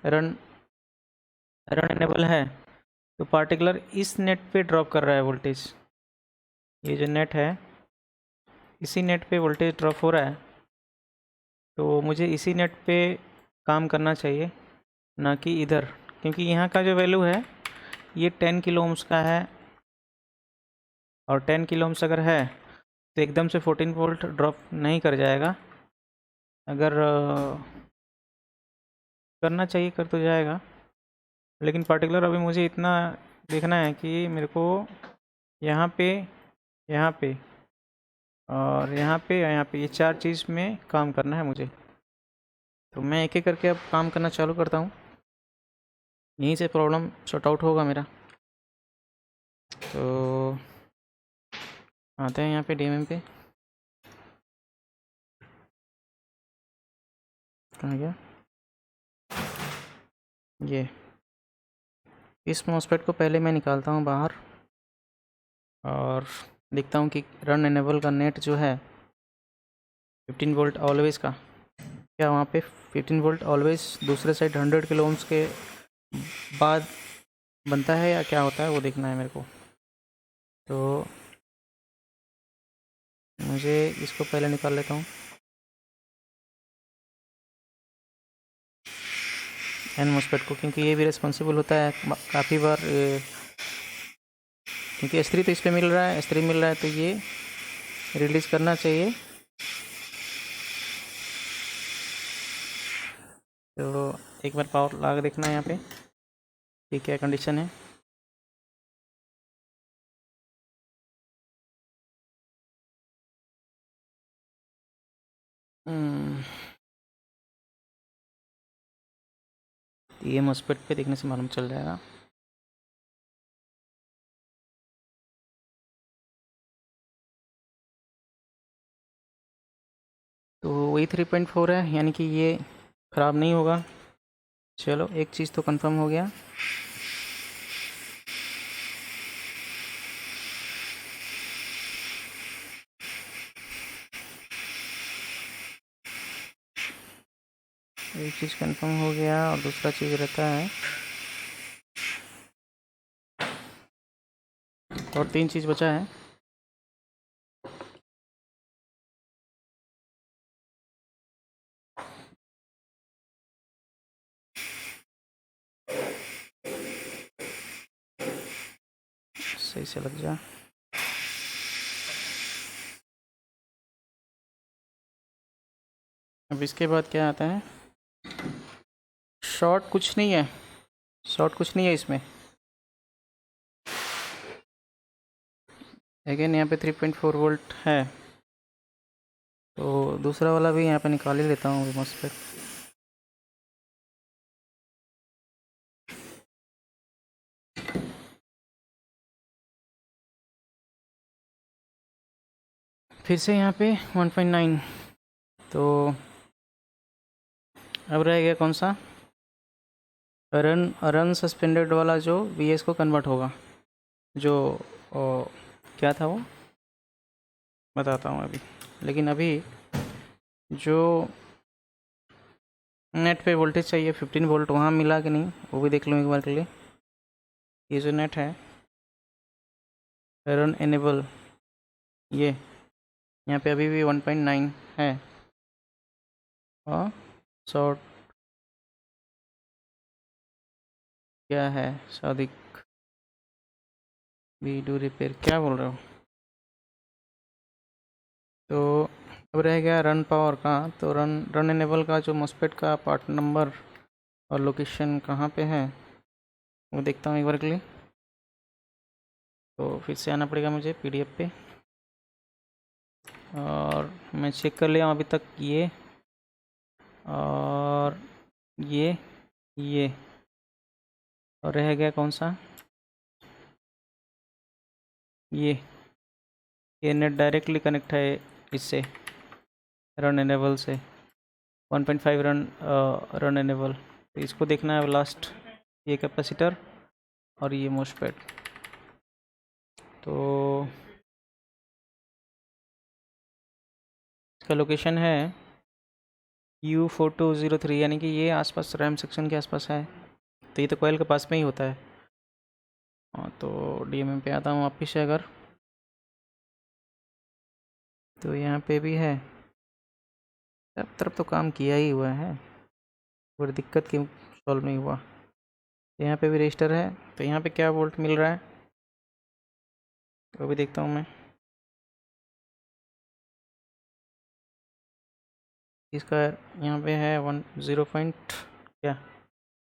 रन एनेबल है तो पार्टिकुलर इस नेट पे ड्रॉप कर रहा है वोल्टेज। ये जो नेट है इसी नेट पे वोल्टेज ड्रॉप हो रहा है, तो मुझे इसी नेट पे काम करना चाहिए ना कि इधर, क्योंकि यहाँ का जो वैल्यू है ये 10 किलो ओम्स का है, और 10 किलो ओम्स अगर है तो एकदम से 14 वोल्ट ड्रॉप नहीं कर जाएगा। अगर करना चाहिए कर तो जाएगा, लेकिन पर्टिकुलर अभी मुझे इतना देखना है कि मेरे को यहाँ पे और यहाँ पे ये चार चीज़ में काम करना है मुझे। तो मैं एक एक करके अब काम करना चालू करता हूँ, यहीं से प्रॉब्लम सॉर्ट आउट होगा मेरा। तो आते हैं यहाँ पे डीएमएम पे, कहाँ गया ये। इस मॉसफेट को पहले मैं निकालता हूँ बाहर और देखता हूँ कि रन एनेबल का नेट जो है 15 वोल्ट ऑलवेज़ का, क्या वहाँ पे 15 वोल्ट ऑलवेज़ दूसरे साइड 100 किलो ओम्स के बाद बनता है या क्या होता है वो देखना है मेरे को। तो मुझे इसको पहले निकाल लेता हूँ एन मॉसफेट को, क्योंकि ये भी रिस्पॉन्सिबल होता है काफ़ी बार, क्योंकि S3 तो इस पर मिल रहा है, S3 मिल रहा है तो ये रिलीज़ करना चाहिए। तो एक बार पावर ला के देखना है यहाँ पे कि क्या कंडीशन है। ये मॉसफेट पे देखने से मालूम चल जाएगा। तो वही 3.4 है, यानी कि ये ख़राब नहीं होगा। चलो एक चीज़ तो कंफर्म हो गया। एक चीज़ कंफर्म हो गया और दूसरा चीज़ रहता है, और तीन चीज़ बचा है। सही से लग जा। अब इसके बाद क्या आता है, शॉर्ट कुछ नहीं है, शॉर्ट कुछ नहीं है इसमें। अगेन यहाँ पे 3.4 वोल्ट है, तो दूसरा वाला भी यहाँ पे निकाल ही लेता हूँ मॉस्फेट। फिर से यहाँ पे 1.9, तो अब रह गया कौन सा, रन सस्पेंडेड वाला जो वीएस को कन्वर्ट होगा, जो क्या था वो बताता हूँ अभी। लेकिन अभी जो नेट पे वोल्टेज चाहिए 15 वोल्ट, वहाँ मिला कि नहीं वो भी देख लूँ एक बार के लिए। ये जो नेट है रन एनेबल, ये यहाँ पे अभी भी 1.9 है। और शॉर्ट क्या है सादिक, वी डू रिपेयर क्या बोल रहे हो। तो अब रह गया रन पावर का, तो रन एनेबल का जो मॉस्फेट का पार्ट नंबर और लोकेशन कहाँ पे है वो देखता हूँ एक बार के लिए। तो फिर से आना पड़ेगा मुझे पीडीएफ पे, और मैं चेक कर लिया हूँ अभी तक ये और ये और रह गया कौन सा, ये नेट डायरेक्टली कनेक्ट है इससे रन एनेबल से 1.5 रन एनेबल। तो इसको देखना है लास्ट, ये कैपेसिटर और ये मॉस्फेट। तो इसका लोकेशन है U4203, यानी कि ये आसपास रैम सेक्शन के आसपास है, तो ये तो कोयल के पास में ही होता है। हाँ, तो डीएमएम पे आता हूँ वापिस से अगर, तो यहाँ पे भी है, सब तरफ तो काम किया ही हुआ है, और दिक्कत क्यों सॉल्व नहीं हुआ। यहाँ पे भी रजिस्टर है, तो यहाँ पे क्या वोल्ट मिल रहा है वो भी देखता हूँ मैं। इसका यहाँ पे है 10 पॉइंट क्या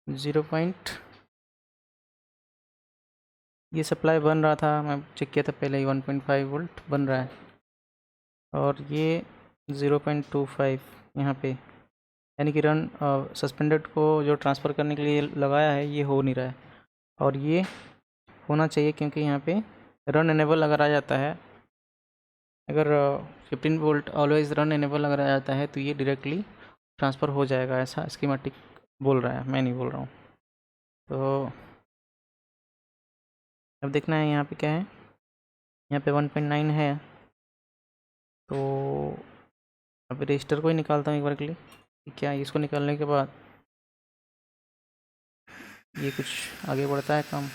0 पॉइंट, ये सप्लाई बन रहा था, मैं चेक किया था पहले ही 1.5 वोल्ट बन रहा है, और ये 0.25 यहाँ पे, यानी कि रन सस्पेंडेड को जो ट्रांसफ़र करने के लिए लगाया है ये हो नहीं रहा है, और ये होना चाहिए क्योंकि यहाँ पे रन एनेबल अगर आ जाता है, अगर 15 वोल्ट ऑलवेज रन एनेबल अगर आ जाता है तो ये डायरेक्टली ट्रांसफ़र हो जाएगा, ऐसा स्कीमेटिक बोल रहा है, मैं नहीं बोल रहा हूँ। तो अब देखना है यहाँ पे क्या है, यहाँ पे 1.9 है, तो अभी रजिस्टर को ही निकालता हूँ एक बार के लिए। क्या इसको निकालने के बाद ये कुछ आगे बढ़ता है काम।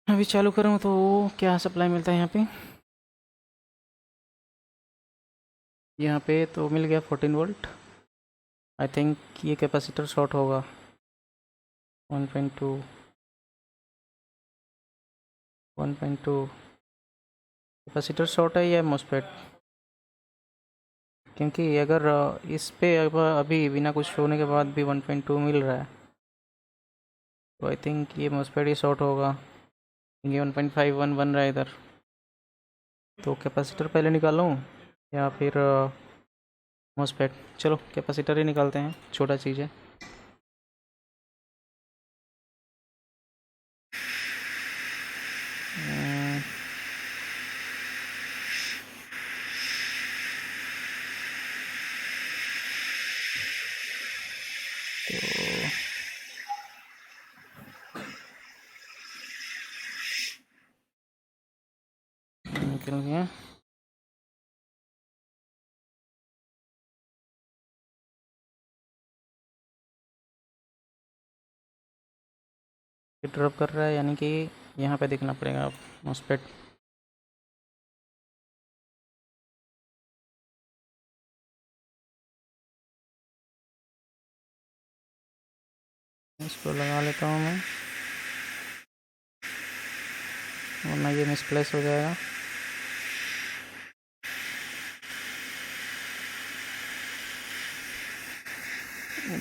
अभी चालू करूँ तो क्या सप्लाई मिलता है यहाँ पे तो मिल गया 14 वोल्ट। आई थिंक ये कैपेसिटर शॉर्ट होगा 1.2 कैपेसिटर शॉर्ट है या मॉस्फेट, क्योंकि अगर इस पे अभी बिना कुछ होने के बाद भी 1.2 मिल रहा है, तो आई थिंक ये मॉस्फेट ही शॉर्ट होगा, ये 1.51 बन रहा है इधर। तो कैपेसिटर पहले निकालूँ या फिर मॉस्फेट, चलो कैपेसिटर ही निकालते हैं, छोटा चीज़ है। तो निकल गया, ड्रॉप कर रहा है, यानी कि यहाँ पे देखना पड़ेगा अब मॉस्फेट। इसको लगा लेता हूँ मैं, वरना ये मिसप्लेस हो जाएगा।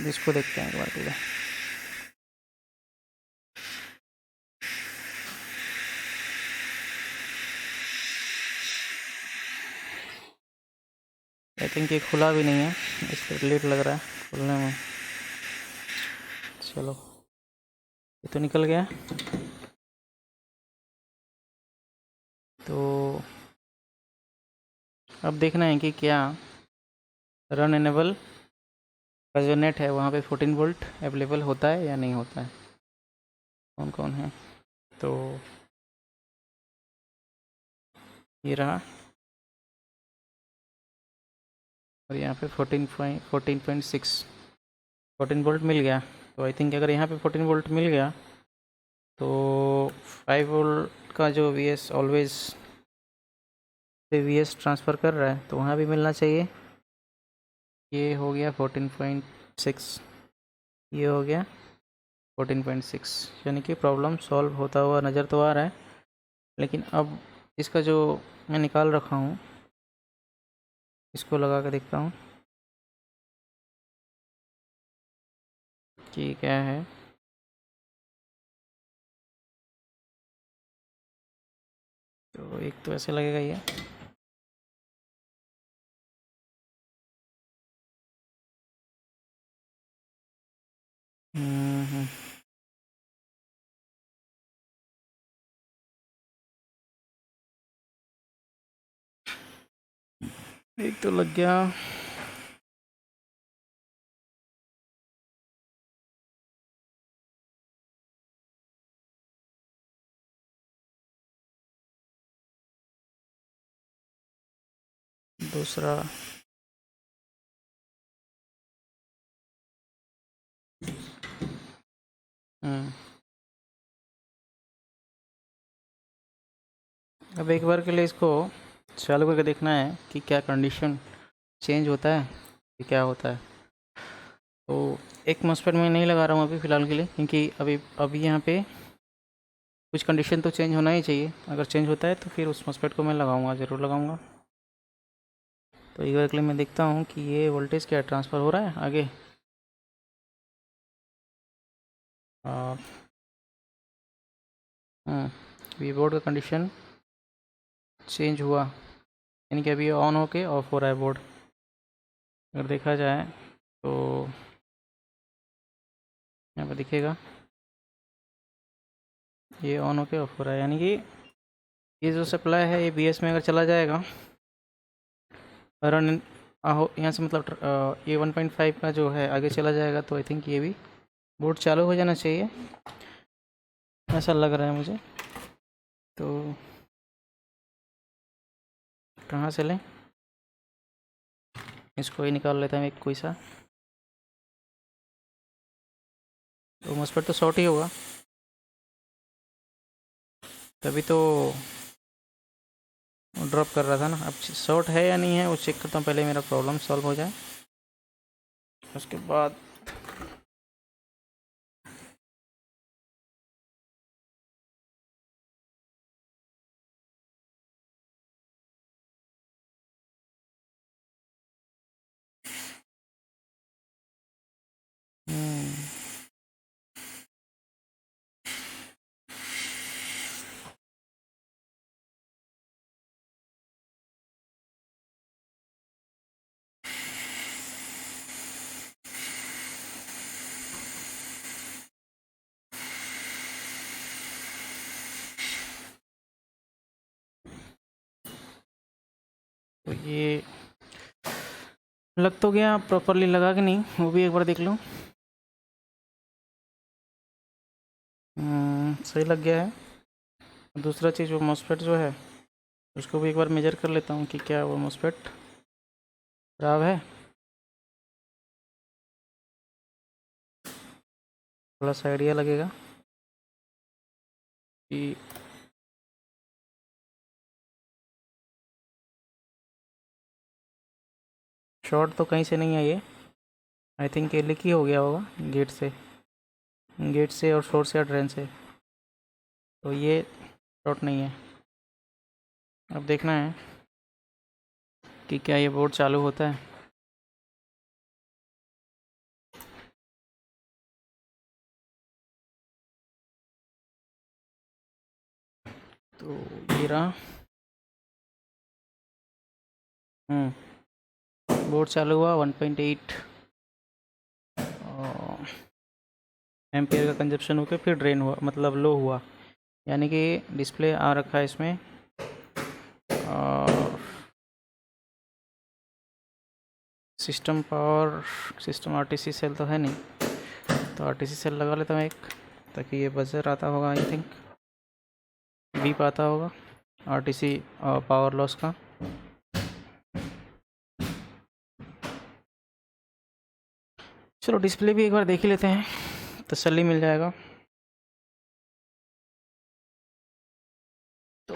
इसको देखते हैं एक बार पूरा। आई थिंक ये खुला भी नहीं है, इसलिए लेट लग रहा है खुलने में। चलो, ये तो निकल गया। तो अब देखना है कि क्या रन एनेबल का जो नेट है वहाँ पे 14 वोल्ट अवेलेबल होता है या नहीं होता है, कौन कौन है। तो ये रहा, और यहाँ पे 14 वोल्ट मिल गया। तो आई थिंक अगर यहाँ पे 14 वोल्ट मिल गया तो 5 वोल्ट का जो V S always say V S transfer कर रहा है तो वहाँ भी मिलना चाहिए। ये हो गया 14.6, ये हो गया 14.6, यानी कि प्रॉब्लम सॉल्व होता हुआ नज़र तो आ रहा है। लेकिन अब इसका जो मैं निकाल रखा हूँ इसको लगा कर देखता हूँ कि क्या है। तो एक तो ऐसे लगेगा ये, हम्म, एक तो लग गया। दूसरा अब एक बार के लिए इसको चालू करके देखना है कि क्या कंडीशन चेंज होता है कि क्या होता है। तो एक मॉस्फेट में नहीं लगा रहा हूँ अभी फ़िलहाल के लिए, क्योंकि अभी यहाँ पे कुछ कंडीशन तो चेंज होना ही चाहिए। अगर चेंज होता है तो फिर उस मॉस्फेट को मैं लगाऊंगा, ज़रूर लगाऊंगा। तो एक बार के लिए मैं देखता हूँ कि ये वोल्टेज क्या ट्रांसफ़र हो रहा है आगे। वी बोर्ड का कंडीशन चेंज हुआ, यानी कि अभी ये ऑन होके ऑफ हो रहा है बोर्ड। अगर देखा जाए तो यहाँ पर दिखेगा ये ऑन होके ऑफ हो रहा है, यानी कि ये जो सप्लाई है ये BS में अगर चला जाएगा रन आहो यहाँ से, मतलब ये 1.5 का जो है आगे चला जाएगा तो आई थिंक ये भी बोर्ड चालू हो जाना चाहिए, ऐसा लग रहा है मुझे। तो कहाँ से लें, इसको ही निकाल लेता हूँ एक कोई सा। तो मॉस्फेट तो शॉर्ट ही होगा, तभी तो ड्रॉप कर रहा था ना। अब शॉर्ट है या नहीं है वो चेक करता हूँ, पहले मेरा प्रॉब्लम सॉल्व हो जाए उसके बाद। तो ये लग तो गया, प्रॉपरली लगा कि नहीं वो भी एक बार देख लो। सही लग गया है। दूसरा चीज़ वो मॉस्फेट जो है उसको भी एक बार मेजर कर लेता हूँ कि क्या वो मॉस्फेट खराब है। थोड़ा सा आइडिया लगेगा कि शॉर्ट तो कहीं से नहीं है ये। आई थिंक ये लीक ही हो गया होगा गेट से, गेट से और सोर्स या ड्रेन से, तो ये शॉर्ट नहीं है। अब देखना है कि क्या ये बोर्ड चालू होता है। तो ये रहा, बोर्ड चालू हुआ। 1.8 एम्पियर का कंजप्शन होकर फिर ड्रेन हुआ, मतलब लो हुआ, यानी कि डिस्प्ले आ रखा है इसमें। और system power, system RTC cell तो है नहीं, तो आरटीसी सेल लगा लेता हूँ एक, ताकि ये बजर आता होगा, आई थिंक बीप आता होगा आरटीसी पावर लॉस का। चलो डिस्प्ले भी एक बार देख ही लेते हैं, तसल्ली मिल जाएगा। तो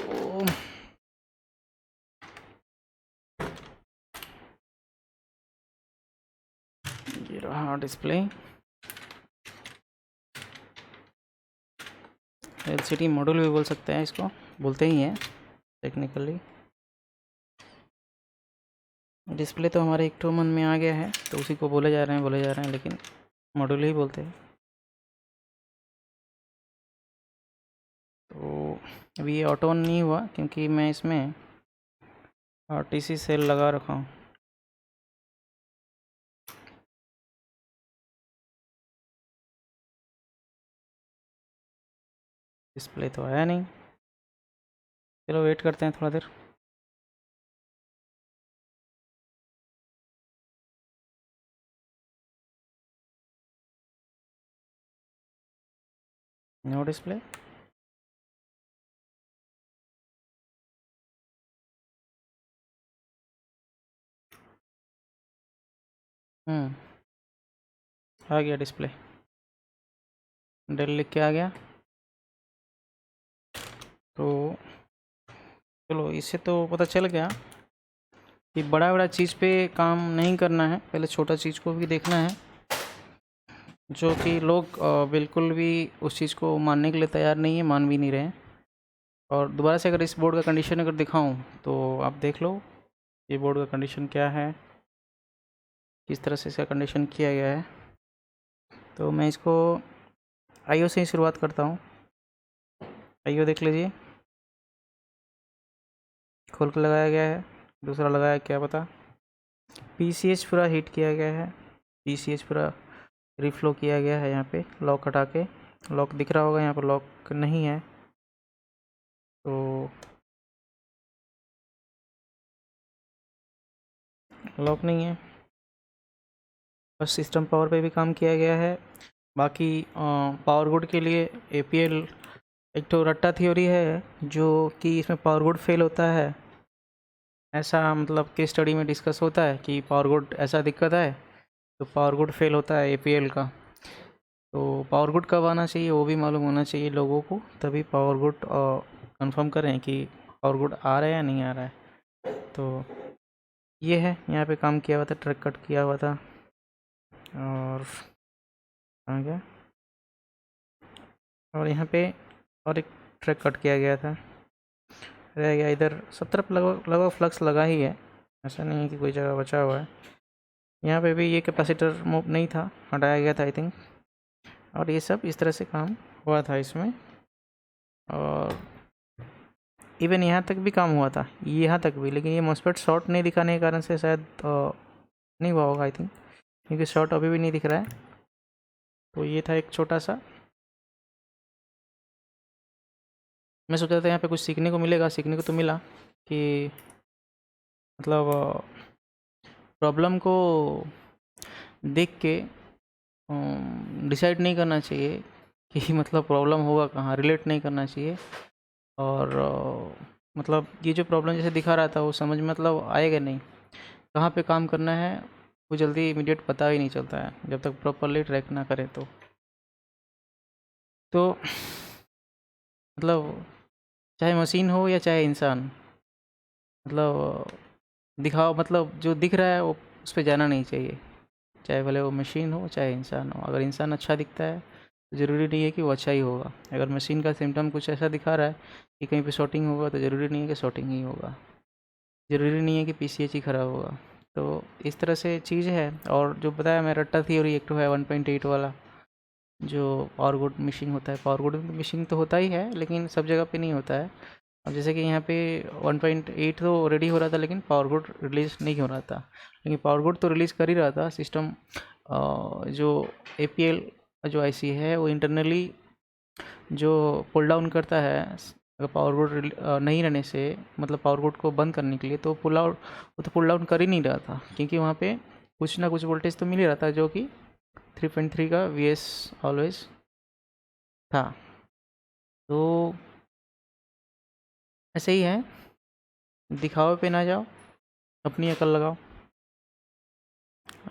ये रहा डिस्प्ले, एलसीडी मॉड्यूल भी बोल सकते हैं इसको, बोलते ही हैं टेक्निकली। डिस्प्ले तो हमारे एक तो मन में आ गया है, तो उसी को बोले जा रहे हैं, लेकिन मॉड्यूल ही बोलते हैं। तो अभी ये ऑटो ऑन नहीं हुआ क्योंकि मैं इसमें आरटीसी सेल लगा रखा हूँ। डिस्प्ले तो आया नहीं, चलो वेट करते हैं थोड़ा देर। नो डिस्प्ले, आ गया डिस्प्ले, डेल लिख के आ गया। तो चलो इससे तो पता चल गया कि बड़ा बड़ा चीज़ पे काम नहीं करना है, पहले छोटा चीज़ को भी देखना है, जो कि लोग बिल्कुल भी उस चीज़ को मानने के लिए तैयार नहीं है, मान भी नहीं रहे हैं। और दोबारा से अगर इस बोर्ड का कंडीशन अगर दिखाऊं तो आप देख लो ये बोर्ड का कंडीशन क्या है, किस तरह से इसका कंडीशन किया गया है। तो मैं इसको आईओ से ही शुरुआत करता हूँ। आईओ देख लीजिए, खोल के लगाया गया है, दूसरा लगाया क्या पता। पीसीएच पूरा हीट किया गया है, पीसीएच पूरा रिफ्लो किया गया है। यहाँ पे लॉक हटा के, लॉक दिख रहा होगा, यहाँ पर लॉक नहीं है, तो लॉक नहीं है। बस सिस्टम पावर पे भी काम किया गया है। बाकी पावर गुड के लिए एपीएल एक तो रट्टा थ्योरी है, जो कि इसमें पावर गुड फेल होता है, ऐसा मतलब केस स्टडी में डिस्कस होता है कि पावर गुड ऐसा दिक्कत है तो पावर गुड फेल होता है एपीएल का। तो पावर गुड कब आना चाहिए वो भी मालूम होना चाहिए लोगों को, तभी पावर गुड कंफर्म करें कि पावर गुड आ रहा है या नहीं आ रहा है। तो ये है, यहाँ पे काम किया हुआ था, ट्रैक कट किया हुआ था, और आ गया, और यहाँ पे और एक ट्रैक कट किया गया था, रह गया। इधर सब तरफ लगभग लगभग फ्लक्स लगा ही है, ऐसा नहीं है कि कोई जगह बचा हुआ है। यहाँ पे भी ये कैपेसिटर मूव नहीं था, हटाया गया था आई थिंक। और ये सब इस तरह से काम हुआ था इसमें, और इवन यहाँ तक भी काम हुआ था, यहाँ तक भी, लेकिन ये मॉस्फेट शॉर्ट नहीं दिखाने के कारण से शायद नहीं हुआ होगा आई थिंक, क्योंकि शॉर्ट अभी भी नहीं दिख रहा है। तो ये था एक छोटा सा, मैं सोचा था यहाँ पे कुछ सीखने को मिलेगा, सीखने को तो मिला कि मतलब प्रॉब्लम को देख के डिसाइड नहीं करना चाहिए कि मतलब प्रॉब्लम होगा कहाँ, रिलेट नहीं करना चाहिए। और मतलब ये जो प्रॉब्लम जैसे दिखा रहा था वो समझ में मतलब आएगा नहीं, कहाँ पे काम करना है वो जल्दी इमीडिएट पता ही नहीं चलता है जब तक प्रॉपरली ट्रैक ना करें। तो मतलब चाहे मशीन हो या चाहे इंसान, मतलब दिखाओ, मतलब जो दिख रहा है वो उस पर जाना नहीं चाहिए, चाहे भले वो मशीन हो चाहे इंसान हो। अगर इंसान अच्छा दिखता है तो ज़रूरी नहीं है कि वो अच्छा ही होगा। अगर मशीन का सिम्टम कुछ ऐसा दिखा रहा है कि कहीं पे शॉर्टिंग होगा, तो ज़रूरी नहीं है कि शॉर्टिंग ही होगा, ज़रूरी नहीं है कि पीसीएच ही ख़राब होगा। तो इस तरह से चीज़ है। और जो बताया मैं, रट्टा थ्योरी एक तो है 1.8 वाला, जो पावर गुड मिशिंग होता है। पावर गुड मिशिंग तो होता ही है, लेकिन सब जगह पे नहीं होता है। अब जैसे कि यहाँ पे 1.8 तो रेडी हो रहा था, लेकिन पावर गुड रिलीज़ नहीं हो रहा था। लेकिन पावर गुड तो रिलीज़ कर ही रहा था सिस्टम। जो एपीएल जो आईसी है, वो इंटरनली जो पुल डाउन करता है, अगर पावर गुड नहीं रहने से, मतलब पावर गुड को बंद करने के लिए, तो वो तो पुल डाउन कर ही नहीं रहा था, क्योंकि वहाँ पे कुछ ना कुछ वोल्टेज तो मिल ही रहा था, जो कि 3.3 का वीएस ऑलवेज था। तो ऐसे ही है, दिखावे पे ना जाओ, अपनी अकल लगाओ।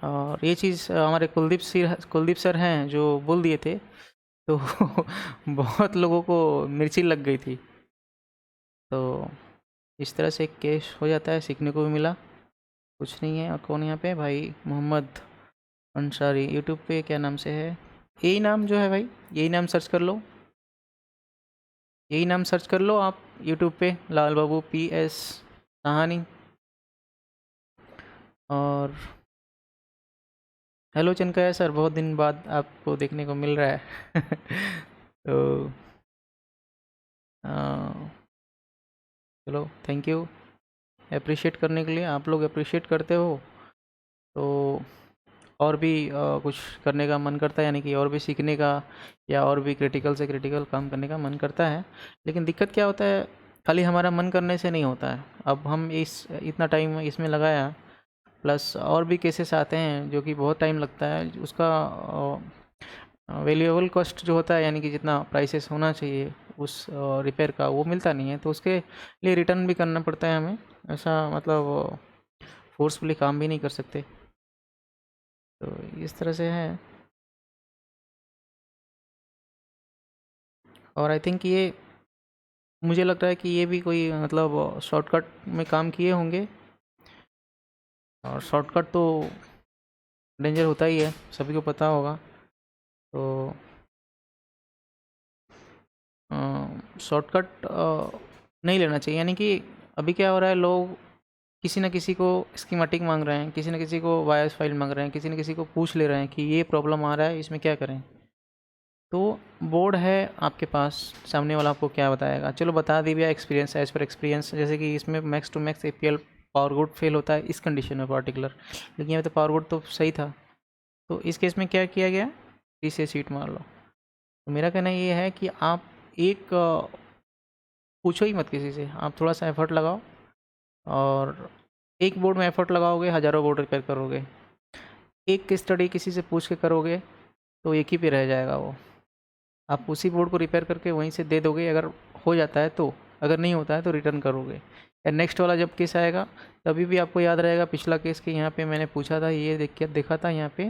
और ये चीज़ हमारे कुलदीप सर हैं जो बोल दिए थे, तो बहुत लोगों को मिर्ची लग गई थी। तो इस तरह से एक केस हो जाता है, सीखने को भी मिला। कुछ नहीं है। और कौन यहाँ पे भाई, मोहम्मद अंसारी, यूट्यूब पे क्या नाम से है, यही नाम जो है भाई, यही नाम सर्च कर लो, यही नाम सर्च कर लो आप यूट्यूब पे, लाल बाबू PS कहानी। और हेलो चनकाया सर, बहुत दिन बाद आपको देखने को मिल रहा है। तो अ, चलो, थैंक यू अप्रिशिएट करने के लिए। आप लोग अप्रिशिएट करते हो तो और भी कुछ करने का मन करता है, यानी कि और भी सीखने का, या और भी क्रिटिकल से क्रिटिकल काम करने का मन करता है। लेकिन दिक्कत क्या होता है, खाली हमारा मन करने से नहीं होता है। अब हम इस इतना टाइम इसमें लगाया, प्लस और भी केसेस आते हैं जो कि बहुत टाइम लगता है, उसका वैल्यूएबल कॉस्ट जो होता है, यानी कि जितना प्राइसेस होना चाहिए उस रिपेयर का, वो मिलता नहीं है। तो उसके लिए रिटर्न भी करना पड़ता है हमें। ऐसा मतलब फोर्सफुली काम भी नहीं कर सकते। तो इस तरह से है। और आई थिंक ये, मुझे लग रहा है कि ये भी कोई मतलब शॉर्टकट में काम किए होंगे। और शॉर्टकट तो डेंजर होता ही है, सभी को पता होगा। तो शॉर्टकट नहीं लेना चाहिए। यानी कि अभी क्या हो रहा है, लोग किसी न किसी को स्कीमेटिक मांग रहे हैं, किसी न किसी को वायस फाइल मांग रहे हैं, किसी न किसी को पूछ ले रहे हैं कि ये प्रॉब्लम आ रहा है, इसमें क्या करें। तो बोर्ड है आपके पास, सामने वाला आपको क्या बताएगा, चलो बता दी भैया एक्सपीरियंस, एज पर एक्सपीरियंस। जैसे कि इसमें max to max APL power good fail होता है इस कंडीशन में पर्टिकुलर, लेकिन यहाँ पे तो पावर गुड तो सही था। तो इस केस में क्या किया गया, इसे सीट मार लो। तो मेरा कहना ये है कि आप एक पूछो ही मत किसी से, आप थोड़ा सा एफर्ट लगाओ। और एक बोर्ड में एफर्ट लगाओगे, हज़ारों बोर्ड रिपेयर करोगे। एक स्टडी किसी से पूछ के करोगे तो एक ही पे रह जाएगा वो। आप उसी बोर्ड को रिपेयर करके वहीं से दे दोगे, अगर हो जाता है तो। अगर नहीं होता है तो रिटर्न करोगे। या नेक्स्ट वाला जब केस आएगा, तभी भी आपको याद रहेगा पिछला केस कि यहाँ पे मैंने पूछा था, ये देख के देखा था, यहाँ पे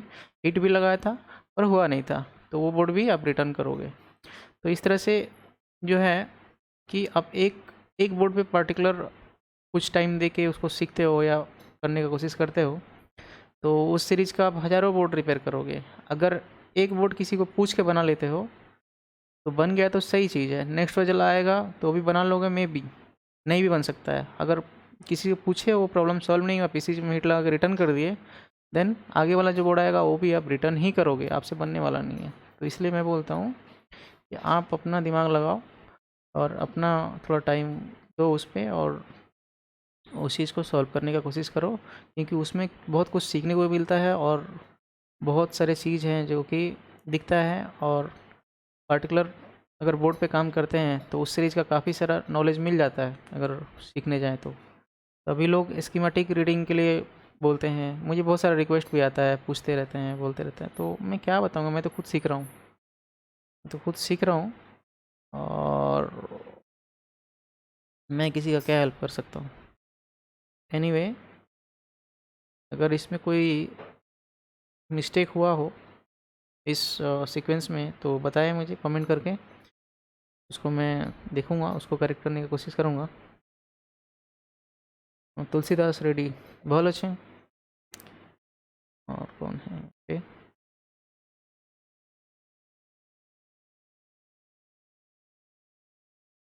हिट भी लगाया था और हुआ नहीं था, तो वो बोर्ड भी आप रिटर्न करोगे। तो इस तरह से जो है कि आप एक एक बोर्ड पे पर्टिकुलर कुछ टाइम दे के उसको सीखते हो या करने की कोशिश करते हो, तो उस सीरीज़ का आप हज़ारों बोर्ड रिपेयर करोगे। अगर एक बोर्ड किसी को पूछ के बना लेते हो तो बन गया तो सही चीज़ है, नेक्स्ट वाला आएगा तो भी बना लोगे, मे बी नहीं भी बन सकता है। अगर किसी को पूछे वो प्रॉब्लम सॉल्व नहीं हुआ, पीसी में हिट लगा के रिटर्न कर दिए, देन आगे वाला जो बोर्ड आएगा वो भी आप रिटर्न ही करोगे, आपसे बनने वाला नहीं है। तो इसलिए मैं बोलता हूँ कि आप अपना दिमाग लगाओ और अपना थोड़ा टाइम दो उस पर, और उस चीज़ को सॉल्व करने का कोशिश करो, क्योंकि उसमें बहुत कुछ सीखने को भी मिलता है। और बहुत सारे चीज़ हैं जो कि दिखता है। और पर्टिकुलर अगर बोर्ड पे काम करते हैं तो उस सीरीज़ का काफ़ी सारा नॉलेज मिल जाता है अगर सीखने जाएँ तो। तभी लोग स्कीमेटिक रीडिंग के लिए बोलते हैं। मुझे बहुत सारा रिक्वेस्ट भी आता है, पूछते रहते हैं, बोलते रहते हैं, तो मैं क्या बताऊँगा, मैं तो खुद सीख रहा हूँ, मैं तो खुद सीख रहा हूँ। और मैं किसी का क्या हेल्प कर सकता हूँ। एनीवे, अगर इसमें कोई मिस्टेक हुआ हो इस सीक्वेंस में, तो बताएं मुझे कमेंट करके, उसको मैं देखूँगा, उसको करेक्ट करने की कोशिश करूँगा। तुलसीदास रेड्डी बहुत अच्छे हैं। और कौन है?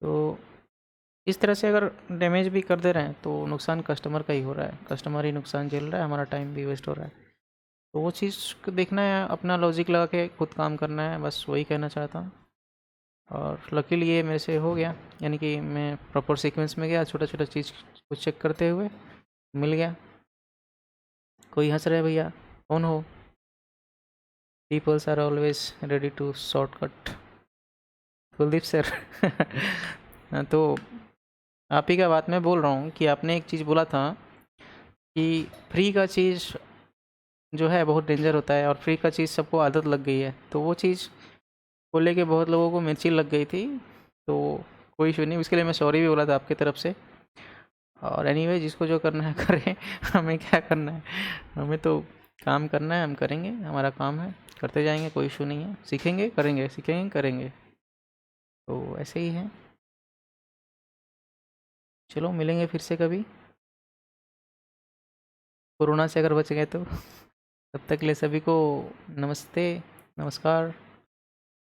तो इस तरह से अगर डैमेज भी कर दे रहे हैं तो नुकसान कस्टमर का ही हो रहा है, कस्टमर ही नुकसान झेल रहा है, हमारा टाइम भी वेस्ट हो रहा है। तो वो चीज़ को देखना है, अपना लॉजिक लगा के खुद काम करना है, बस वही कहना चाहता हूँ। और लकीली ये मेरे से हो गया, यानी कि मैं प्रॉपर सीक्वेंस में गया, छोटा छोटा चीज़ को चेक करते हुए मिल गया। कोई हंस रहे भैया, कौन हो? Peoples are always ready to shortcut. Kuldeep sir. तो आप ही का बात मैं बोल रहा हूँ कि आपने एक चीज़ बोला था कि फ्री का चीज़ जो है बहुत डेंजर होता है, और फ्री का चीज़ सबको आदत लग गई है, तो वो चीज़ को लेके बहुत लोगों को मिर्ची लग गई थी। तो कोई इशू नहीं, उसके लिए मैं सॉरी भी बोला था आपकी तरफ से। और एनीवे जिसको जो करना है करें। हमें क्या करना है, हमें तो काम करना है, हम करेंगे, हमारा काम है, करते जाएंगे, कोई इशू नहीं है, सीखेंगे करेंगे, सीखेंगे करेंगे, तो ऐसे ही है। चलो मिलेंगे फिर से कभी, कोरोना से अगर बच गए तो। तब तक के लिए सभी को नमस्ते, नमस्कार,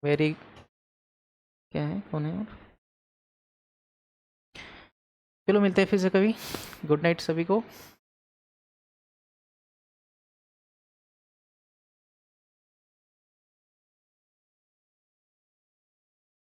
वेरी, क्या है, कौन है और, चलो मिलते हैं फिर से कभी। गुड नाइट सभी को।